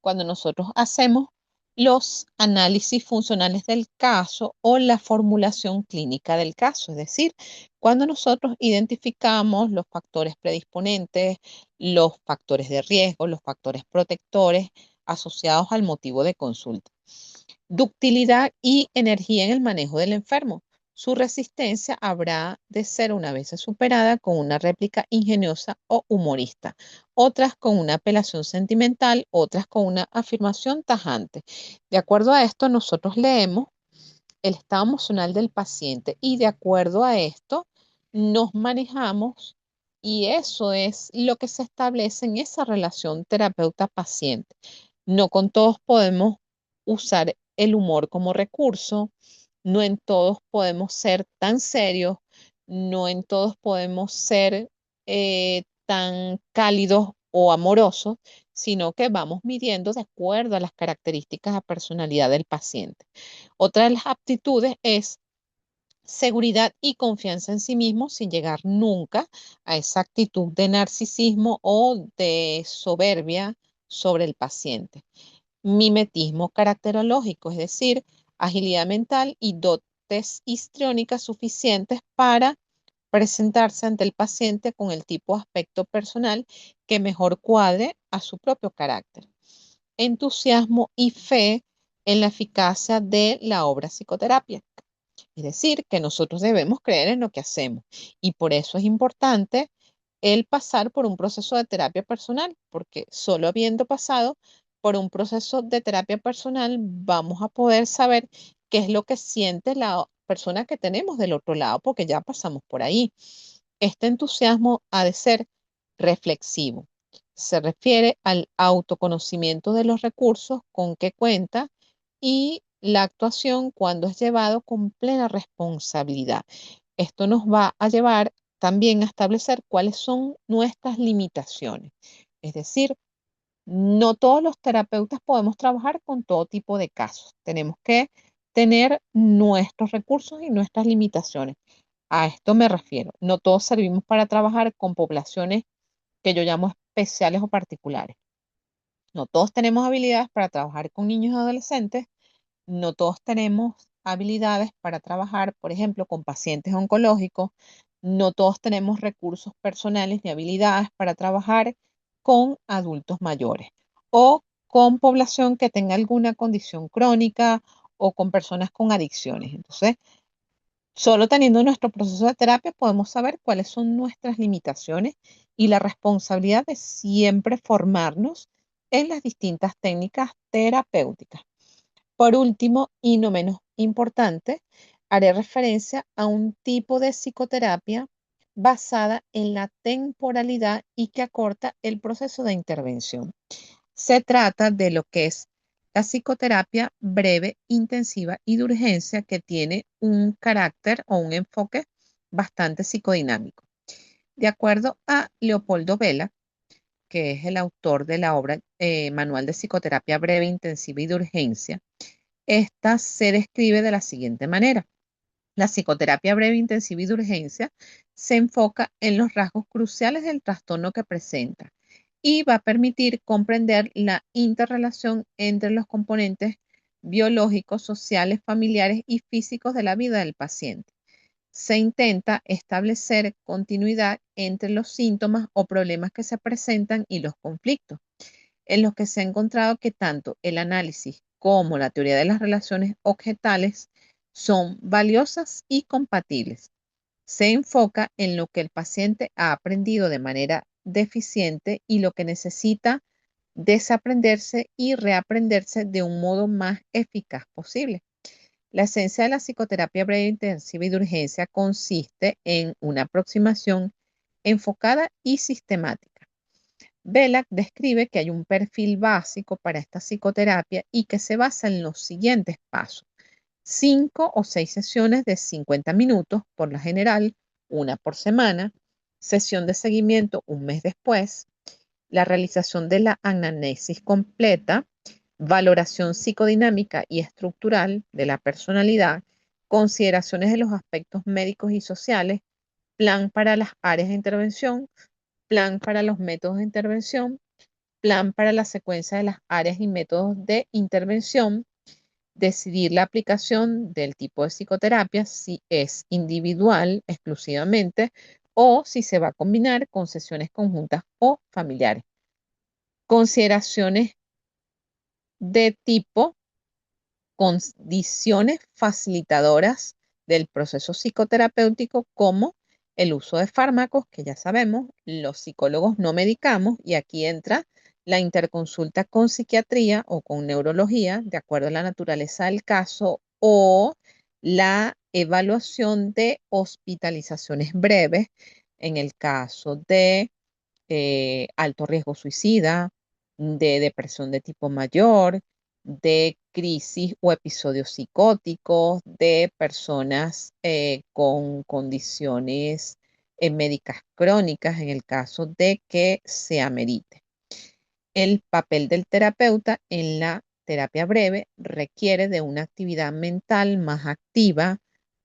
Cuando nosotros hacemos los análisis funcionales del caso o la formulación clínica del caso, es decir, cuando nosotros identificamos los factores predisponentes, los factores de riesgo, los factores protectores asociados al motivo de consulta. Ductilidad y energía en el manejo del enfermo. Su resistencia habrá de ser una vez superada con una réplica ingeniosa o humorista, otras con una apelación sentimental, otras con una afirmación tajante. De acuerdo a esto, nosotros leemos el estado emocional del paciente y de acuerdo a esto nos manejamos y eso es lo que se establece en esa relación terapeuta-paciente. No con todos podemos usar el humor como recurso, no en todos podemos ser tan serios, no en todos podemos ser tan cálidos o amorosos, sino que vamos midiendo de acuerdo a las características de personalidad del paciente. Otra de las aptitudes es seguridad y confianza en sí mismo sin llegar nunca a esa actitud de narcisismo o de soberbia sobre el paciente. Mimetismo caracterológico, es decir, agilidad mental y dotes histriónicas suficientes para presentarse ante el paciente con el tipo de aspecto personal que mejor cuadre a su propio carácter. Entusiasmo y fe en la eficacia de la obra psicoterapia. Es decir, que nosotros debemos creer en lo que hacemos y por eso es importante el pasar por un proceso de terapia personal, porque solo habiendo pasado por un proceso de terapia personal vamos a poder saber qué es lo que siente la persona que tenemos del otro lado, porque ya pasamos por ahí. Este entusiasmo ha de ser reflexivo. Se refiere al autoconocimiento de los recursos con que cuenta y la actuación cuando es llevado con plena responsabilidad. Esto nos va a llevar también a establecer cuáles son nuestras limitaciones. Es decir, no todos los terapeutas podemos trabajar con todo tipo de casos. Tenemos que tener nuestros recursos y nuestras limitaciones. A esto me refiero. No todos servimos para trabajar con poblaciones que yo llamo especiales o particulares. No todos tenemos habilidades para trabajar con niños y adolescentes, no todos tenemos habilidades para trabajar, por ejemplo, con pacientes oncológicos, no todos tenemos recursos personales ni habilidades para trabajar con adultos mayores o con población que tenga alguna condición crónica o con personas con adicciones. Entonces, solo teniendo nuestro proceso de terapia podemos saber cuáles son nuestras limitaciones y la responsabilidad de siempre formarnos en las distintas técnicas terapéuticas. Por último, y no menos importante, haré referencia a un tipo de psicoterapia basada en la temporalidad y que acorta el proceso de intervención. Se trata de lo que es la psicoterapia breve, intensiva y de urgencia que tiene un carácter o un enfoque bastante psicodinámico. De acuerdo a Leopoldo Vela, que es el autor de la obra Manual de Psicoterapia Breve, Intensiva y de Urgencia, esta se describe de la siguiente manera. La psicoterapia breve, intensiva y de urgencia se enfoca en los rasgos cruciales del trastorno que presenta y va a permitir comprender la interrelación entre los componentes biológicos, sociales, familiares y físicos de la vida del paciente. Se intenta establecer continuidad entre los síntomas o problemas que se presentan y los conflictos, en los que se ha encontrado que tanto el análisis como la teoría de las relaciones objetales son valiosas y compatibles. Se enfoca en lo que el paciente ha aprendido de manera deficiente y lo que necesita desaprenderse y reaprenderse de un modo más eficaz posible. La esencia de la psicoterapia breve, intensiva y de urgencia consiste en una aproximación enfocada y sistemática. Belak describe que hay un perfil básico para esta psicoterapia y que se basa en los siguientes pasos. 5 o 6 sesiones de 50 minutos, por lo general, una por semana, sesión de seguimiento un mes después, la realización de la anamnesis completa, valoración psicodinámica y estructural de la personalidad, consideraciones de los aspectos médicos y sociales, plan para las áreas de intervención, plan para los métodos de intervención, plan para la secuencia de las áreas y métodos de intervención, decidir la aplicación del tipo de psicoterapia, si es individual exclusivamente o si se va a combinar con sesiones conjuntas o familiares. Consideraciones de tipo condiciones facilitadoras del proceso psicoterapéutico como el uso de fármacos, que ya sabemos, los psicólogos no medicamos y aquí entra la interconsulta con psiquiatría o con neurología, de acuerdo a la naturaleza del caso, o la evaluación de hospitalizaciones breves en el caso de alto riesgo suicida, de depresión de tipo mayor, de crisis o episodios psicóticos, de personas con condiciones médicas crónicas en el caso de que se amerite. El papel del terapeuta en la terapia breve requiere de una actividad mental más activa.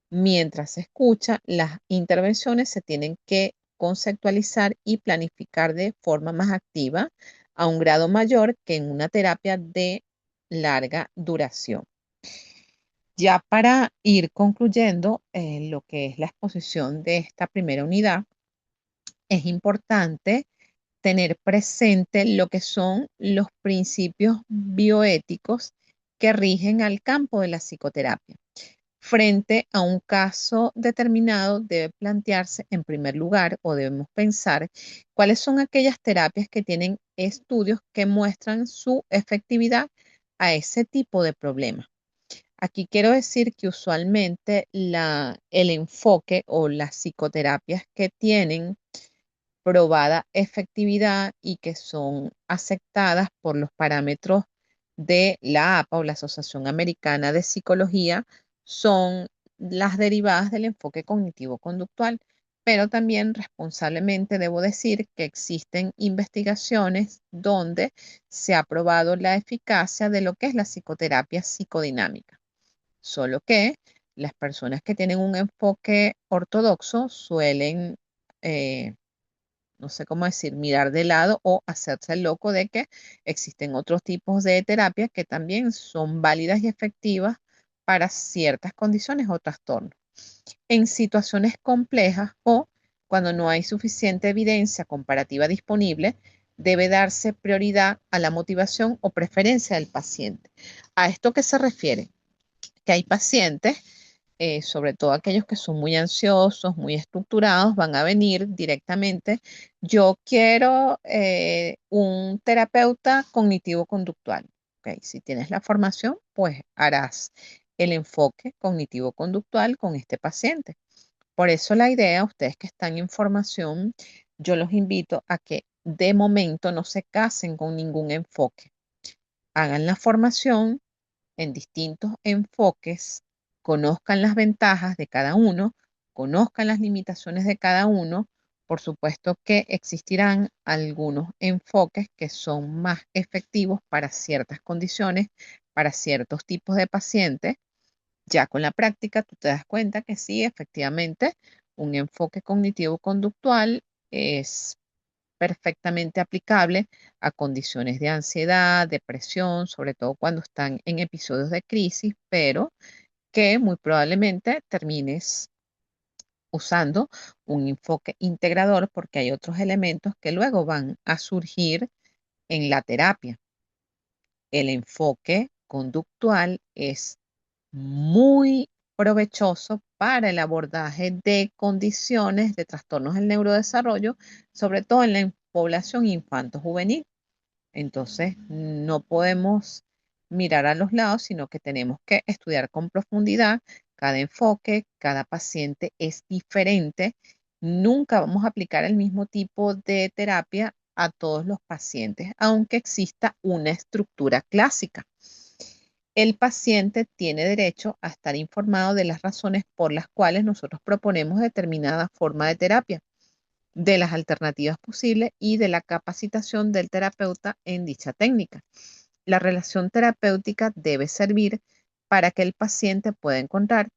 Mientras se escucha, las intervenciones se tienen que conceptualizar y planificar de forma más activa a un grado mayor que en una terapia de larga duración. Ya para ir concluyendo lo que es la exposición de esta primera unidad, es importante tener presente lo que son los principios bioéticos que rigen al campo de la psicoterapia. Frente a un caso determinado, debe plantearse en primer lugar o debemos pensar cuáles son aquellas terapias que tienen estudios que muestran su efectividad a ese tipo de problema. Aquí quiero decir que usualmente el enfoque o las psicoterapias que tienen probada efectividad y que son aceptadas por los parámetros de la APA o la Asociación Americana de Psicología son las derivadas del enfoque cognitivo-conductual, pero también responsablemente debo decir que existen investigaciones donde se ha probado la eficacia de lo que es la psicoterapia psicodinámica, solo que las personas que tienen un enfoque ortodoxo suelen no sé cómo decir, mirar de lado o hacerse el loco de que existen otros tipos de terapia que también son válidas y efectivas para ciertas condiciones o trastornos. En situaciones complejas o cuando no hay suficiente evidencia comparativa disponible, debe darse prioridad a la motivación o preferencia del paciente. ¿A esto qué se refiere? Que hay pacientes, sobre todo aquellos que son muy ansiosos, muy estructurados, van a venir directamente. Yo quiero un terapeuta cognitivo-conductual. Okay, si tienes la formación, pues harás el enfoque cognitivo-conductual con este paciente. Por eso la idea, ustedes que están en formación, yo los invito a que de momento no se casen con ningún enfoque. Hagan la formación en distintos enfoques, conozcan las ventajas de cada uno, conozcan las limitaciones de cada uno. Por supuesto que existirán algunos enfoques que son más efectivos para ciertas condiciones, para ciertos tipos de pacientes. Ya con la práctica tú te das cuenta que sí, efectivamente, un enfoque cognitivo-conductual es perfectamente aplicable a condiciones de ansiedad, depresión, sobre todo cuando están en episodios de crisis, pero que muy probablemente termines usando un enfoque integrador porque hay otros elementos que luego van a surgir en la terapia. El enfoque conductual es muy provechoso para el abordaje de condiciones de trastornos del neurodesarrollo, sobre todo en la población infanto-juvenil. Entonces, no podemos mirar a los lados, sino que tenemos que estudiar con profundidad cada enfoque, cada paciente es diferente. Nunca vamos a aplicar el mismo tipo de terapia a todos los pacientes, aunque exista una estructura clásica. El paciente tiene derecho a estar informado de las razones por las cuales nosotros proponemos determinada forma de terapia, de las alternativas posibles y de la capacitación del terapeuta en dicha técnica. La relación terapéutica debe servir para que el paciente pueda encontrar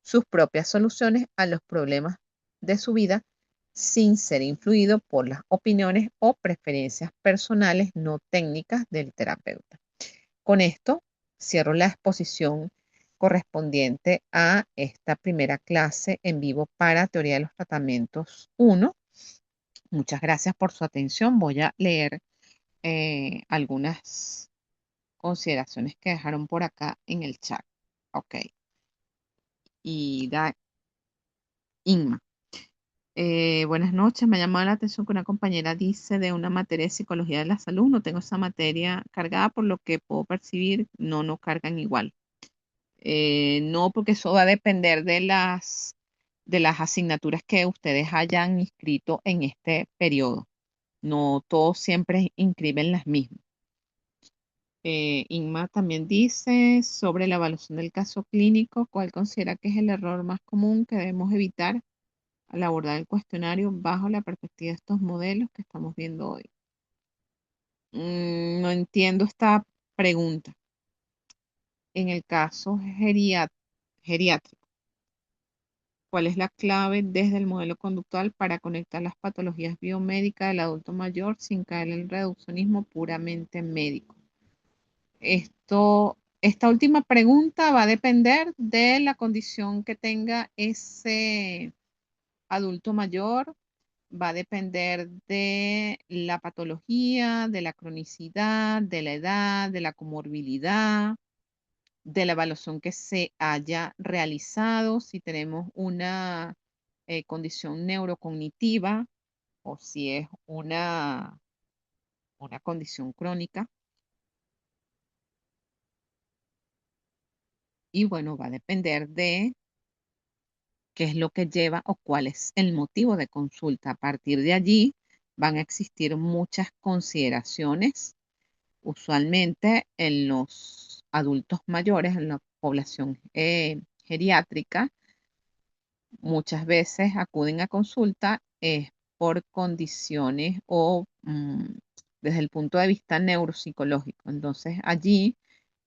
sus propias soluciones a los problemas de su vida sin ser influido por las opiniones o preferencias personales no técnicas del terapeuta. Con esto cierro la exposición correspondiente a esta primera clase en vivo para Teoría de los Tratamientos 1. Muchas gracias por su atención. Voy a leer algunas consideraciones que dejaron por acá en el chat. Ok. Y da Inma. Buenas noches. Me ha llamado la atención que una compañera dice de una materia de psicología de la salud. No tengo esa materia cargada, por lo que puedo percibir, no cargan igual. No, porque eso va a depender de las asignaturas que ustedes hayan inscrito en este periodo. No todos siempre inscriben las mismas. Inma también dice sobre la evaluación del caso clínico, ¿cuál considera que es el error más común que debemos evitar al abordar el cuestionario bajo la perspectiva de estos modelos que estamos viendo hoy? No entiendo esta pregunta. En el caso geriátrico, ¿cuál es la clave desde el modelo conductual para conectar las patologías biomédicas del adulto mayor sin caer en el reduccionismo puramente médico? Esta última pregunta va a depender de la condición que tenga ese adulto mayor, va a depender de la patología, de la cronicidad, de la edad, de la comorbilidad, de la evaluación que se haya realizado, si tenemos una condición neurocognitiva o si es una condición crónica. Y bueno, va a depender de qué es lo que lleva o cuál es el motivo de consulta. A partir de allí van a existir muchas consideraciones. Usualmente en los adultos mayores, en la población geriátrica, muchas veces acuden a consulta por condiciones o desde el punto de vista neuropsicológico. Entonces allí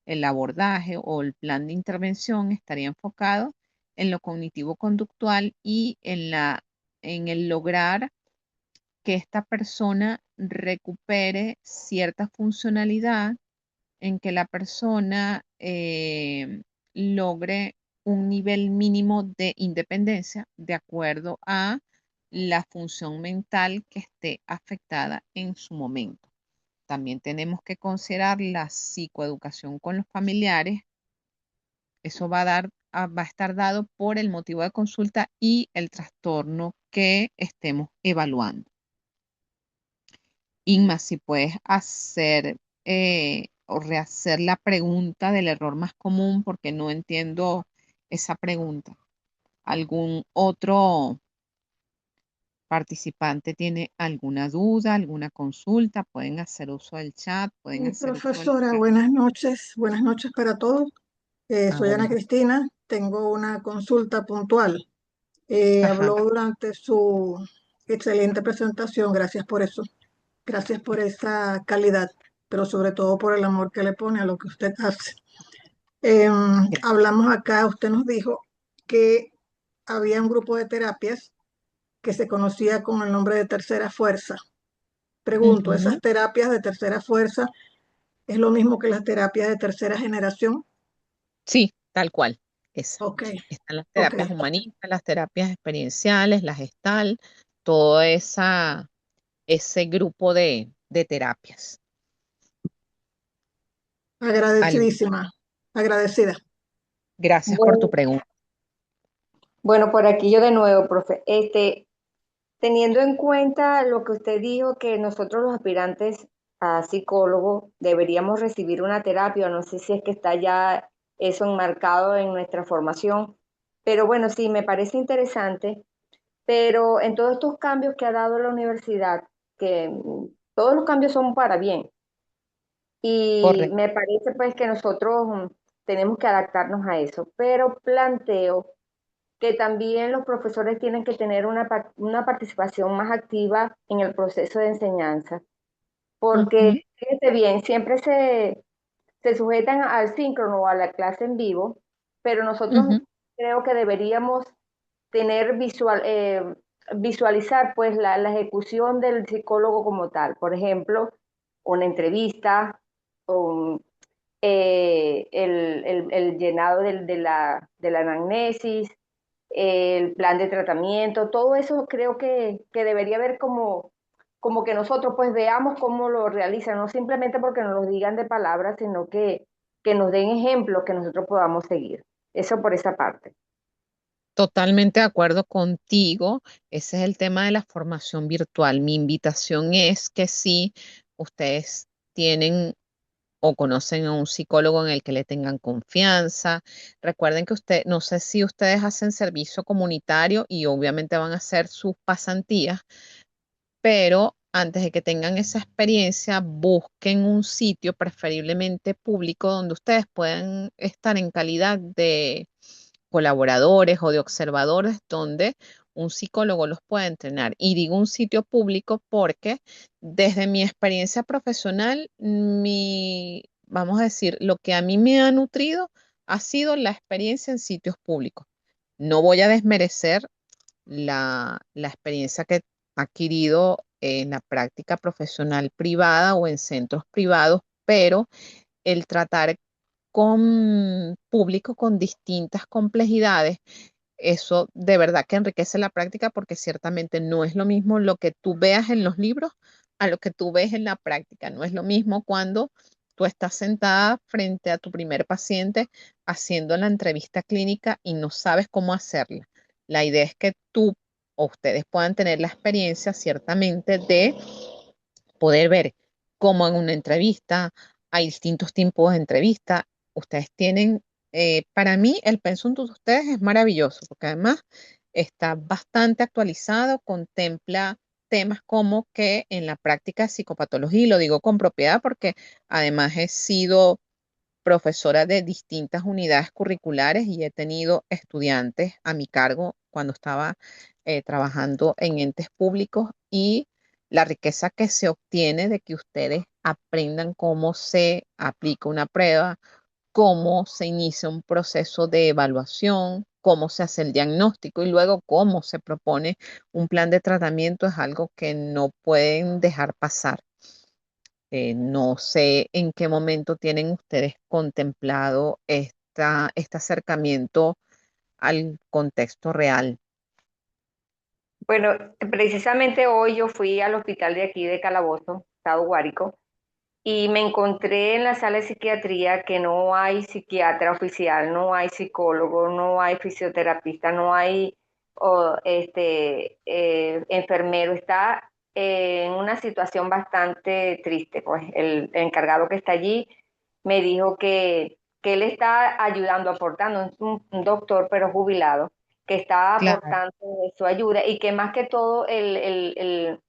el abordaje o el plan de intervención estaría enfocado en lo cognitivo-conductual y en el lograr que esta persona recupere cierta funcionalidad, en que la persona logre un nivel mínimo de independencia de acuerdo a la función mental que esté afectada en su momento. También tenemos que considerar la psicoeducación con los familiares. Eso va a estar dado por el motivo de consulta y el trastorno que estemos evaluando. Inma, si puedes hacer o rehacer la pregunta del error más común, porque no entiendo esa pregunta. ¿Algún otro participante tiene alguna duda, alguna consulta? Pueden hacer uso del chat, pueden hacer uso del Profesora, chat. buenas noches para todos. Soy Ana Buenas. Cristina, tengo una consulta puntual. Ajá. Habló durante su excelente presentación, gracias por eso, gracias por esa calidad, pero sobre todo por el amor que le pone a lo que usted hace. Hablamos acá, usted nos dijo que había un grupo de terapias que se conocía con el nombre de tercera fuerza. Pregunto, Ujú. ¿esas terapias de tercera fuerza es lo mismo que las terapias de tercera generación? Sí, tal cual. Esa. Ok, Están las ok. terapias humanistas, las terapias experienciales, las gestal, todo ese grupo de terapias. Agradecidísima, agradecida. Gracias por tu Bueno, pregunta. bueno, por aquí yo de nuevo, profe. Teniendo en cuenta lo que usted dijo, que nosotros los aspirantes a psicólogo deberíamos recibir una terapia, no sé si es que está ya eso enmarcado en nuestra formación, pero bueno, sí, me parece interesante, pero en todos estos cambios que ha dado la universidad, que todos los cambios son para bien, y Correcto. me parece pues que nosotros tenemos que adaptarnos a eso, pero planteo que también los profesores tienen que tener una participación más activa en el proceso de enseñanza, porque, Ujú, fíjese bien, siempre se sujetan al síncrono o a la clase en vivo, pero nosotros ujú, creo que deberíamos tener visualizar pues la ejecución del psicólogo como tal. Por ejemplo, una entrevista, un, el llenado de la anamnesis, el plan de tratamiento, todo eso creo que debería haber como que nosotros pues veamos cómo lo realizan, no simplemente porque nos lo digan de palabras, sino que nos den ejemplos que nosotros podamos seguir. Eso por esa parte. totalmente de acuerdo contigo. Ese es el tema de la formación virtual. Mi invitación es que si ustedes tienen o conocen a un psicólogo en el que le tengan confianza. Recuerden que no sé si ustedes hacen servicio comunitario y obviamente van a hacer sus pasantías, pero antes de que tengan esa experiencia, busquen un sitio preferiblemente público donde ustedes puedan estar en calidad de colaboradores o de observadores donde un psicólogo los pueda entrenar. Y digo un sitio público porque desde mi experiencia profesional, vamos a decir, lo que a mí me ha nutrido ha sido la experiencia en sitios públicos. No voy a desmerecer la experiencia que he adquirido en la práctica profesional privada o en centros privados, pero el tratar con público con distintas complejidades, eso de verdad que enriquece la práctica porque ciertamente no es lo mismo lo que tú veas en los libros a lo que tú ves en la práctica. No es lo mismo cuando tú estás sentada frente a tu primer paciente haciendo la entrevista clínica y no sabes cómo hacerla. La idea es que tú o ustedes puedan tener la experiencia ciertamente de poder ver cómo en una entrevista hay distintos tipos de entrevista. Ustedes tienen, para mí, el pensum de ustedes es maravilloso, porque además está bastante actualizado, contempla temas como que en la práctica de psicopatología, y lo digo con propiedad porque además he sido profesora de distintas unidades curriculares y he tenido estudiantes a mi cargo cuando estaba trabajando en entes públicos y la riqueza que se obtiene de que ustedes aprendan cómo se aplica una prueba, cómo se inicia un proceso de evaluación, cómo se hace el diagnóstico y luego cómo se propone un plan de tratamiento es algo que no pueden dejar pasar. No sé en qué momento tienen ustedes contemplado este acercamiento al contexto real. Bueno, precisamente hoy yo fui al hospital de aquí de Calabozo, Estado Guárico, y me encontré en la sala de psiquiatría que no hay psiquiatra oficial, no hay psicólogo, no hay fisioterapista, no hay enfermero. Está en una situación bastante triste. Pues el encargado que está allí me dijo que él está ayudando, aportando, es un doctor pero jubilado, que está Claro. aportando su ayuda y que más que todo el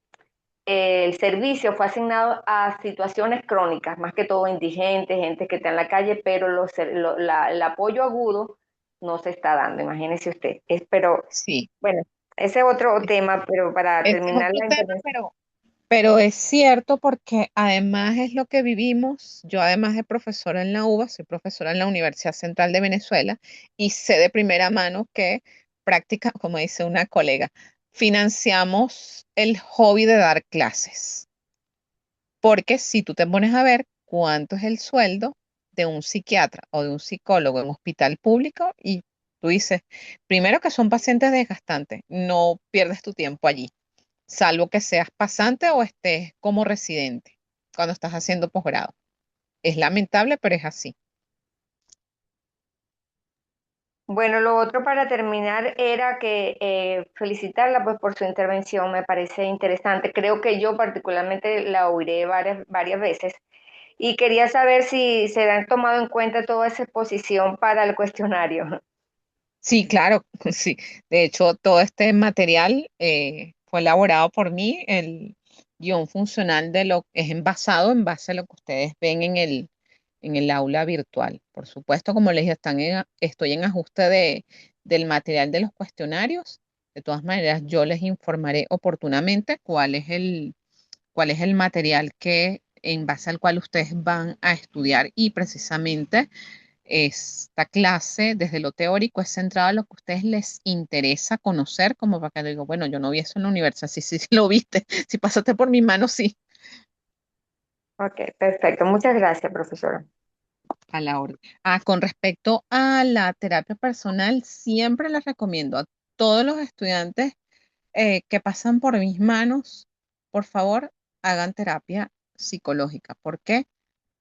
servicio fue asignado a situaciones crónicas, más que todo indigentes, gente que está en la calle, pero el apoyo agudo no se está dando, imagínese usted. Pero Sí, bueno, ese es otro es- tema, pero para ese es terminar otro la tema, intervención. pero es cierto porque además es lo que vivimos. Yo además de profesora en la UBA, soy profesora en la Universidad Central de Venezuela y sé de primera mano que práctica, como dice una colega, financiamos el hobby de dar clases. Porque si tú te pones a ver cuánto es el sueldo de un psiquiatra o de un psicólogo en un hospital público y tú dices, primero que son pacientes desgastantes, no pierdes tu tiempo allí, salvo que seas pasante o estés como residente cuando estás haciendo posgrado. Es lamentable, pero es así. Bueno, lo otro para terminar era que felicitarla pues por su intervención, me parece interesante. Creo que yo particularmente la oiré varias veces y quería saber si se han tomado en cuenta toda esa exposición para el cuestionario. Sí, claro, sí. De hecho, todo este material fue elaborado por mí. El guión funcional de lo es basado en base a lo que ustedes ven en el aula virtual. Por supuesto, como les dije, estoy en ajuste del material de los cuestionarios. De todas maneras, yo les informaré oportunamente cuál es el material que en base al cual ustedes van a estudiar y precisamente esta clase, desde lo teórico, es centrada en lo que a ustedes les interesa conocer, como para que digo, bueno, yo no vi eso en la universidad, sí, sí, sí lo viste, si pasaste por mi mano, sí, Ok, perfecto. Muchas gracias, profesora. a la orden. Con respecto a la terapia personal, siempre les recomiendo a todos los estudiantes que pasan por mis manos, por favor, hagan terapia psicológica. ¿Por qué?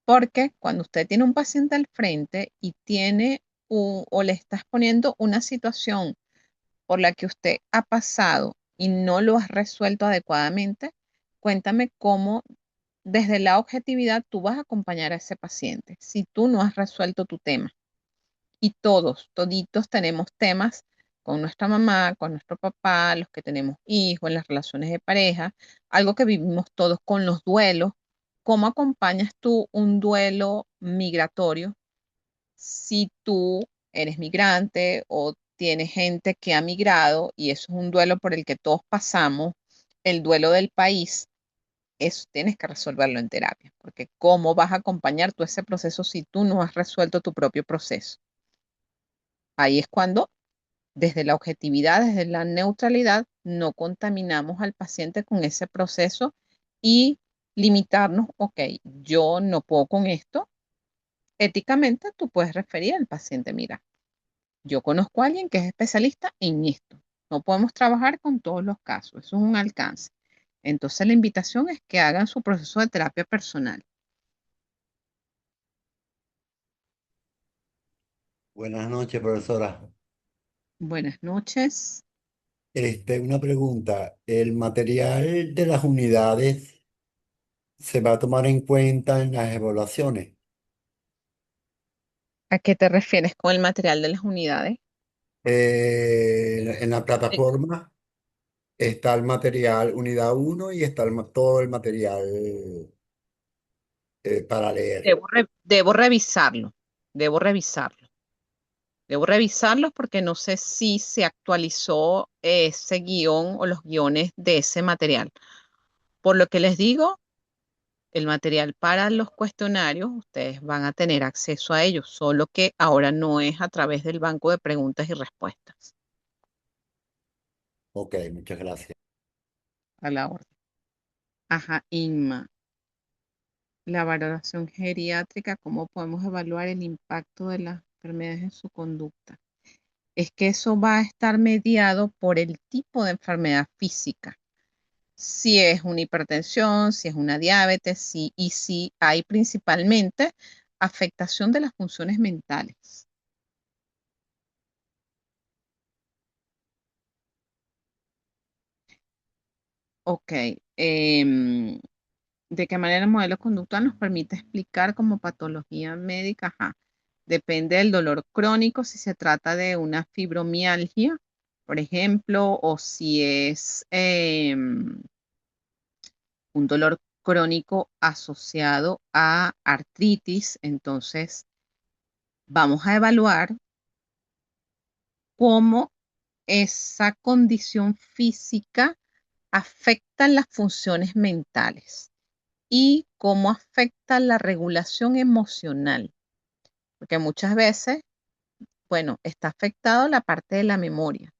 Porque cuando usted tiene un paciente al frente y tiene o le estás poniendo una situación por la que usted ha pasado y no lo has resuelto adecuadamente, cuéntame cómo desde la objetividad tú vas a acompañar a ese paciente si tú no has resuelto tu tema. Y toditos tenemos temas con nuestra mamá, con nuestro papá, los que tenemos hijos, en las relaciones de pareja, algo que vivimos todos con los duelos. ¿Cómo acompañas tú un duelo migratorio si tú eres migrante o tienes gente que ha migrado y eso es un duelo por el que todos pasamos, el duelo del país? Eso tienes que resolverlo en terapia, porque ¿cómo vas a acompañar tú ese proceso si tú no has resuelto tu propio proceso? Ahí es cuando, desde la objetividad, desde la neutralidad, no contaminamos al paciente con ese proceso y limitarnos, ok, yo no puedo con esto. Éticamente, tú puedes referir al paciente, mira, yo conozco a alguien que es especialista en esto. No podemos trabajar con todos los casos, eso es un alcance. Entonces, la invitación es que hagan su proceso de terapia personal. Buenas noches, profesora. Buenas noches. Una pregunta. ¿El material de las unidades se va a tomar en cuenta en las evaluaciones? ¿A qué te refieres con el material de las unidades? En la plataforma está el material unidad uno y está todo el material para leer. Debo revisarlo, debo revisarlo. Debo revisarlos porque no sé si se actualizó ese guión o los guiones de ese material. Por lo que les digo, El material para los cuestionarios, ustedes van a tener acceso a ellos, solo que ahora no es a través del banco de preguntas y respuestas. Ok, muchas gracias. A la orden. Ajá, Inma. La valoración geriátrica, ¿cómo podemos evaluar el impacto de las enfermedades en su conducta? Es que eso va a estar mediado por el tipo de enfermedad física. Si es una hipertensión, si es una diabetes, y si hay principalmente afectación de las funciones mentales. Ok. ¿De qué manera el modelo conductual nos permite explicar como patología médica? Ajá. Depende del dolor crónico, si se trata de una fibromialgia, por ejemplo, o si es un dolor crónico asociado a artritis. Entonces, vamos a evaluar cómo esa condición física afecta las funciones mentales y cómo afecta la regulación emocional, porque muchas veces, bueno, está afectado la parte de la memoria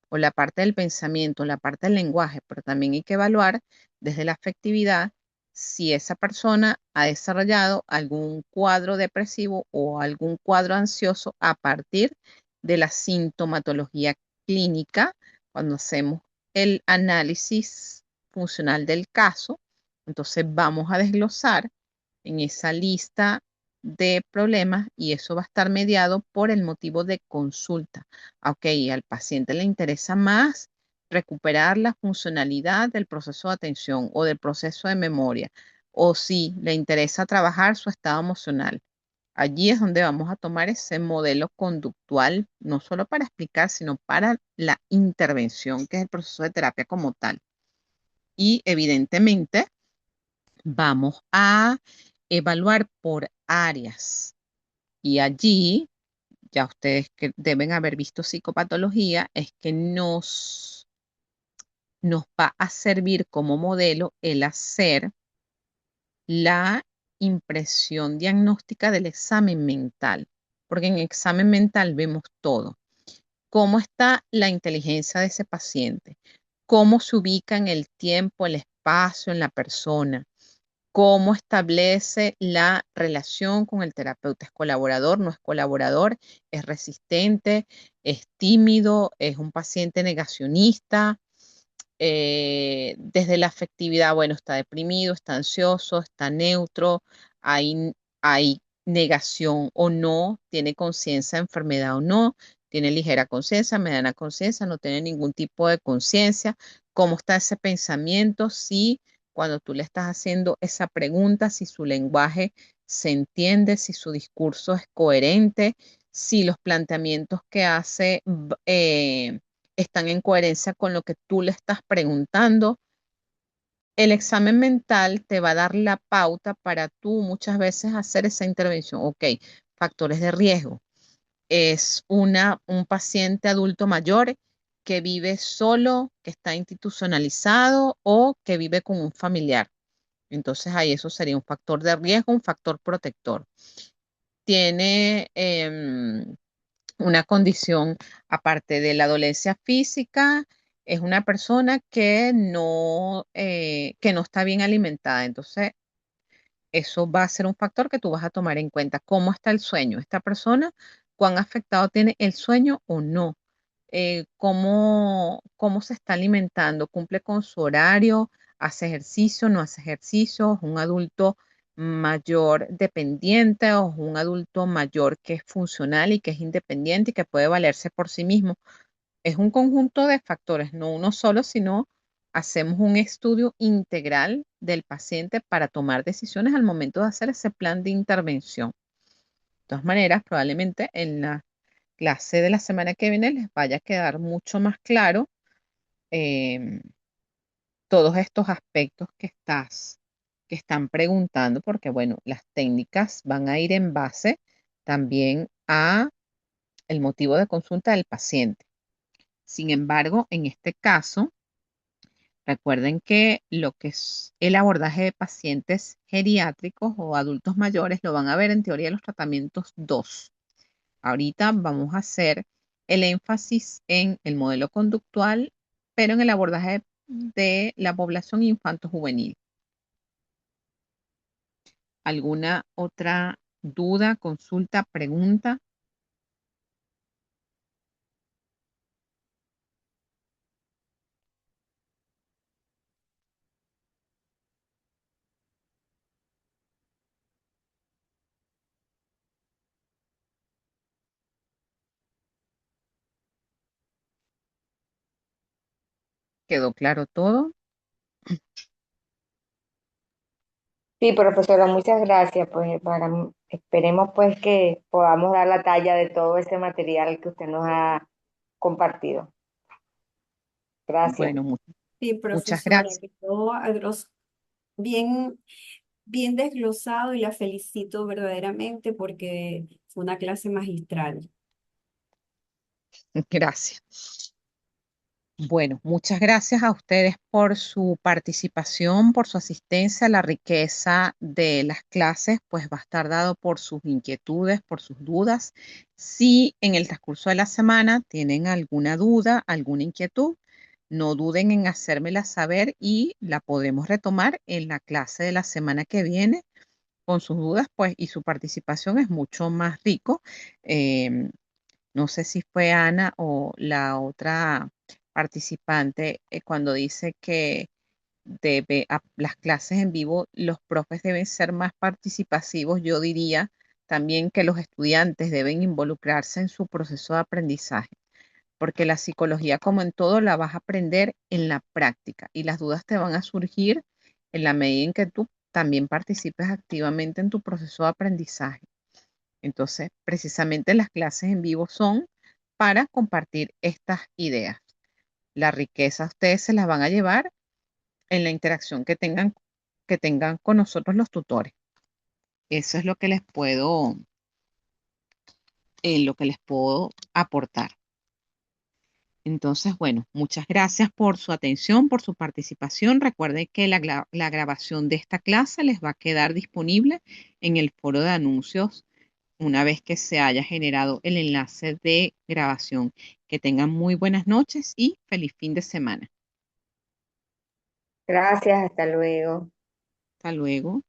o la parte del pensamiento, la parte del lenguaje, pero también hay que evaluar desde la afectividad si esa persona ha desarrollado algún cuadro depresivo o algún cuadro ansioso a partir de la sintomatología clínica. Cuando hacemos el análisis funcional del caso, entonces vamos a desglosar en esa lista de problemas y eso va a estar mediado por el motivo de consulta. Ok, al paciente le interesa más recuperar la funcionalidad del proceso de atención o del proceso de memoria, o si le interesa trabajar su estado emocional. Allí es donde vamos a tomar ese modelo conductual, no solo para explicar, sino para la intervención, que es el proceso de terapia como tal. Y evidentemente vamos a evaluar por áreas. Y allí, ya ustedes que deben haber visto psicopatología, es que nos va a servir como modelo el hacer la impresión diagnóstica del examen mental, porque en examen mental vemos todo. Cómo está la inteligencia de ese paciente, cómo se ubica en el tiempo, el espacio, en la persona, cómo establece la relación con el terapeuta. ¿Es colaborador, no es colaborador? ¿Es resistente? ¿Es tímido? ¿Es un paciente negacionista? Desde la afectividad, bueno, está deprimido, está ansioso, está neutro, hay negación o no, tiene conciencia de enfermedad o no, tiene ligera conciencia, mediana conciencia, no tiene ningún tipo de conciencia. ¿Cómo está ese pensamiento? Si cuando tú le estás haciendo esa pregunta, si su lenguaje se entiende, si su discurso es coherente, si los planteamientos que hace están en coherencia con lo que tú le estás preguntando. El examen mental te va a dar la pauta para tú muchas veces hacer esa intervención. Ok, factores de riesgo. Es un paciente adulto mayor que vive solo, que está institucionalizado o que vive con un familiar. Entonces ahí eso sería un factor de riesgo, un factor protector. Tiene una condición aparte de la dolencia física, es una persona que no está bien alimentada. Entonces, eso va a ser un factor que tú vas a tomar en cuenta. ¿Cómo está el sueño? Esta persona, ¿cuán afectado tiene el sueño o no? ¿Cómo se está alimentando? ¿Cumple con su horario? ¿Hace ejercicio? ¿No hace ejercicio? ¿Es un adulto mayor dependiente o es un adulto mayor que es funcional y que es independiente y que puede valerse por sí mismo? Es un conjunto de factores, no uno solo, sino hacemos un estudio integral del paciente para tomar decisiones al momento de hacer ese plan de intervención. De todas maneras, probablemente en la clase de la semana que viene les vaya a quedar mucho más claro em, todos estos aspectos que están preguntando, porque bueno, las técnicas van a ir en base también a el motivo de consulta del paciente. Sin embargo, en este caso, Recuerden que lo que es el abordaje de pacientes geriátricos o adultos mayores lo van a ver en teoría de los tratamientos 2. Ahorita vamos a hacer el énfasis en el modelo conductual, pero en el abordaje de la población infanto-juvenil. ¿Alguna otra duda, consulta, pregunta? ¿Quedó claro todo? Sí, profesora, muchas gracias. Pues esperemos pues que podamos dar la talla de todo ese material que usted nos ha compartido. Gracias. Bueno, Sí, muchas profesora, gracias. quedó bien, bien desglosado y la felicito verdaderamente porque fue una clase magistral. Gracias. Bueno, muchas gracias a ustedes por su participación, por su asistencia. La riqueza de las clases, pues va a estar dado por sus inquietudes, por sus dudas. Si en el transcurso de la semana tienen alguna duda, alguna inquietud, no duden en hacérmela saber y la podemos retomar en la clase de la semana que viene con sus dudas, pues, y su participación es mucho más rico. Em, no sé si fue Ana o la otra participante cuando dice que las clases en vivo, los profes deben ser más participativos. Yo diría también que los estudiantes deben involucrarse en su proceso de aprendizaje, porque la psicología, como en todo, la vas a aprender en la práctica y las dudas te van a surgir en la medida en que tú también participes activamente en tu proceso de aprendizaje. Entonces, precisamente las clases en vivo son para compartir estas ideas. La riqueza ustedes se las van a llevar en la interacción que tengan con nosotros los tutores. Eso es lo que les puedo aportar. Entonces, bueno, muchas gracias por su atención, por su participación. Recuerden que la grabación de esta clase les va a quedar disponible en el foro de anuncios una vez que se haya generado el enlace de grabación. Que tengan muy buenas noches y feliz fin de semana. Gracias, hasta luego. Hasta luego.